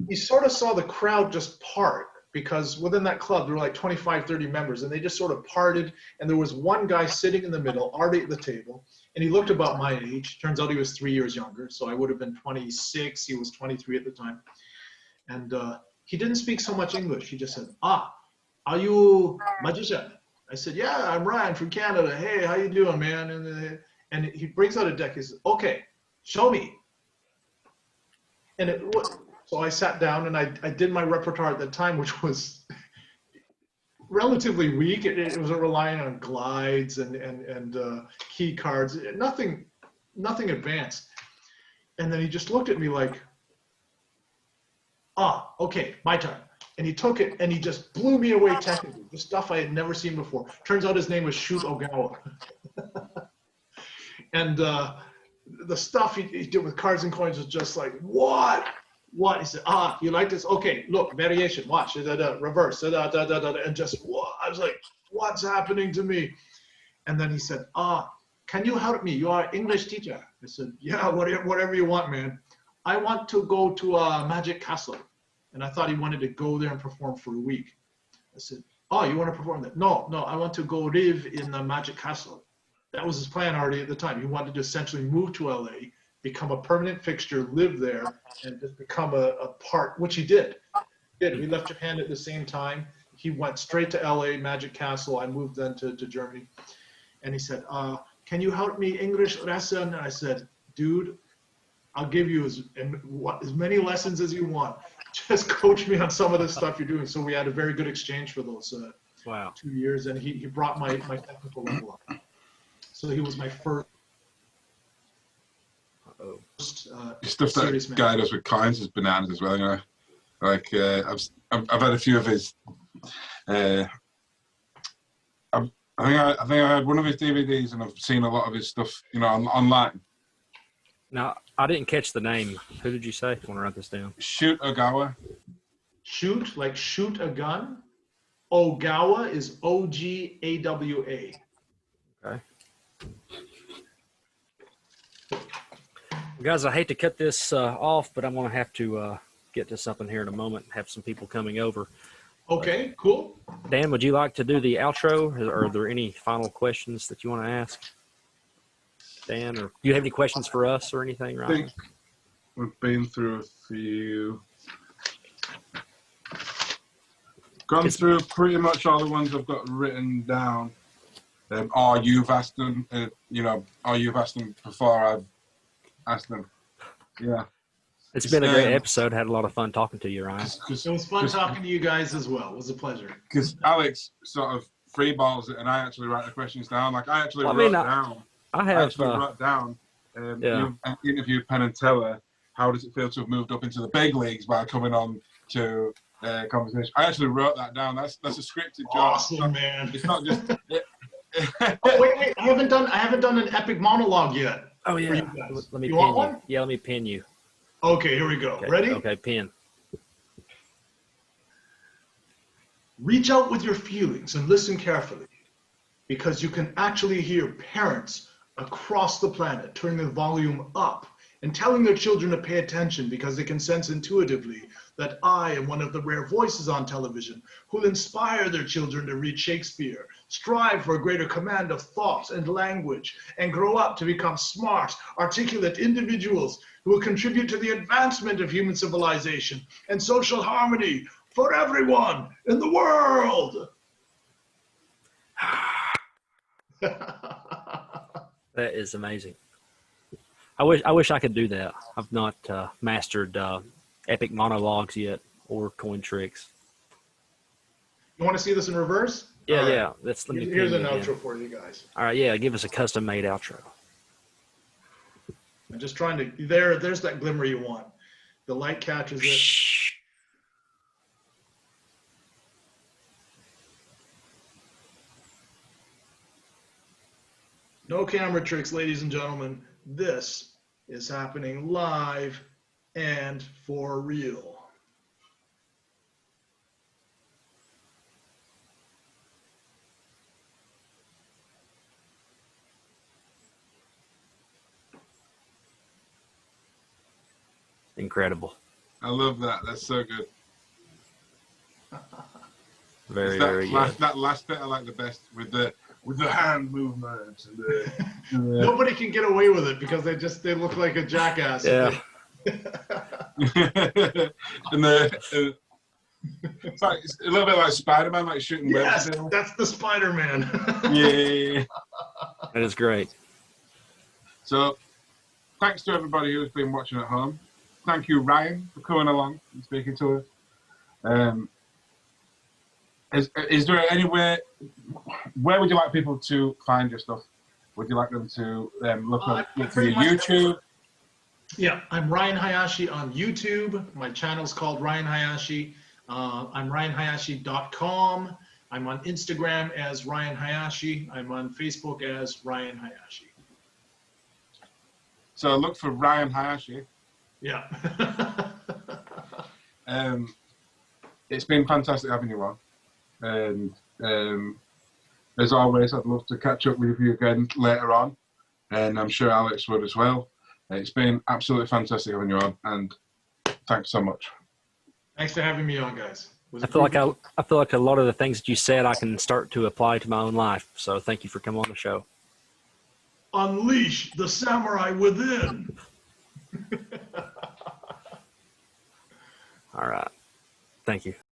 you sort of saw the crowd just part, because within that club there were like 25, 30 members, and they just sort of parted. And there was one guy sitting in the middle, already at the table, and he looked about my age. Turns out he was 3 years younger, so I would have been 26. He was 23 at the time. And he didn't speak so much English. He just said, "Ah, are you magician?" I said, "Yeah, I'm Ryan from Canada. Hey, how you doing, man?" And he brings out a deck. He says, "Okay, show me." And so I sat down and I did my repertoire at the time, which was relatively weak. It was relying on glides and key cards, nothing advanced. And then he just looked at me like, "Ah, okay, my turn." And he took it and he just blew me away technically. The stuff I had never seen before. Turns out his name was Shoot Ogawa. And the stuff he did with cards and coins was just like, what? What? He said, "Ah, you like this? Okay, look, variation, watch, reverse, and just, what? I was like, what's happening to me? And then he said, "Ah, can you help me? You are an English teacher." I said, "Yeah, whatever you want, man. I want to go to a magic castle." And I thought he wanted to go there and perform for a week. I said, "Oh, you want to perform there?" No, I want to go live in the magic castle." That was his plan already at the time. He wanted to essentially move to LA, become a permanent fixture, live there, and just become a part, which he did. We left Japan at the same time. He went straight to LA, Magic Castle. I moved then to Germany. And he said, "Can you help me English lesson?" And I said, "Dude, I'll give you as many lessons as you want. Just coach me on some of the stuff you're doing." So we had a very good exchange for those 2 years, and he brought my technical level up. So he was my first stuff serious that guy does with coins is bananas as well, you know. Like I've had a few of his. I think I had one of his DVDs, and I've seen a lot of his stuff, you know, online. Now, I didn't catch the name. Who did you say? I want to write this down. Shoot Ogawa. Shoot, like shoot a gun. Ogawa is Ogawa. Okay. Guys, I hate to cut this off, but I'm going to have to get to something here in a moment. Have some people coming over. Okay, cool. Dan, would you like to do the outro? Are there any final questions that you want to ask? Dan, or do you have any questions for us or anything, Ryan? I think we've been through a few. Gone through pretty much all the ones I've got written down. Or you've asked them, you know, or you've asked them before I've asked them. Yeah. It's been a great episode. Had a lot of fun talking to you, Ryan. It was fun talking to you guys as well. It was a pleasure. Because Alex sort of freeballs it, and I actually write the questions down. Like I actually wrote down. I actually wrote down. You interviewed Penn and Teller. How does it feel to have moved up into the big leagues by coming on to conversation? I actually wrote that down. That's a scripted job. Awesome, man. It's not just. Oh, wait! I haven't done an epic monologue yet. Oh yeah. Let me pin you. Yeah, let me pin you. Okay, here we go. Okay. Ready? Okay, pin. Reach out with your feelings and listen carefully, because you can actually hear parents across the planet, turning the volume up and telling their children to pay attention because they can sense intuitively that I am one of the rare voices on television who'll inspire their children to read Shakespeare, strive for a greater command of thought and language, and grow up to become smart, articulate individuals who will contribute to the advancement of human civilization and social harmony for everyone in the world. That is amazing. I wish I could do that. I've not mastered epic monologues yet or coin tricks. You want to see this in reverse? Yeah, All right. yeah. Here's an outro for you guys. All right, yeah. Give us a custom-made outro. I'm just trying to. There's that glimmer you want. The light catches it. No camera tricks, ladies and gentlemen. This is happening live and for real. Incredible. I love that. That's so good. Very, that very last, good. That last bit I like the best with the hand movements and the. Nobody can get away with it because they look like a jackass. Yeah. And it's like it's a little bit like Spider-Man, like shooting webs. Yes, that's the Spider-Man. Yeah. That is great. So, thanks to everybody who's been watching at home. Thank you, Ryan, for coming along and speaking to us. Is there anywhere? Where would you like people to find your stuff? Would you like them to look for your YouTube? Yeah, I'm Ryan Hayashi on YouTube. My channel's called Ryan Hayashi. I'm ryanhayashi.com. I'm on Instagram as Ryan Hayashi. I'm on Facebook as Ryan Hayashi. So look for Ryan Hayashi. Yeah. It's been fantastic having you on. And as always, I'd love to catch up with you again later on. And I'm sure Alex would as well. It's been absolutely fantastic having you on. And thanks so much. Thanks for having me on, guys. I feel like a lot of the things that you said I can start to apply to my own life. So thank you for coming on the show. Unleash the samurai within. All right. Thank you.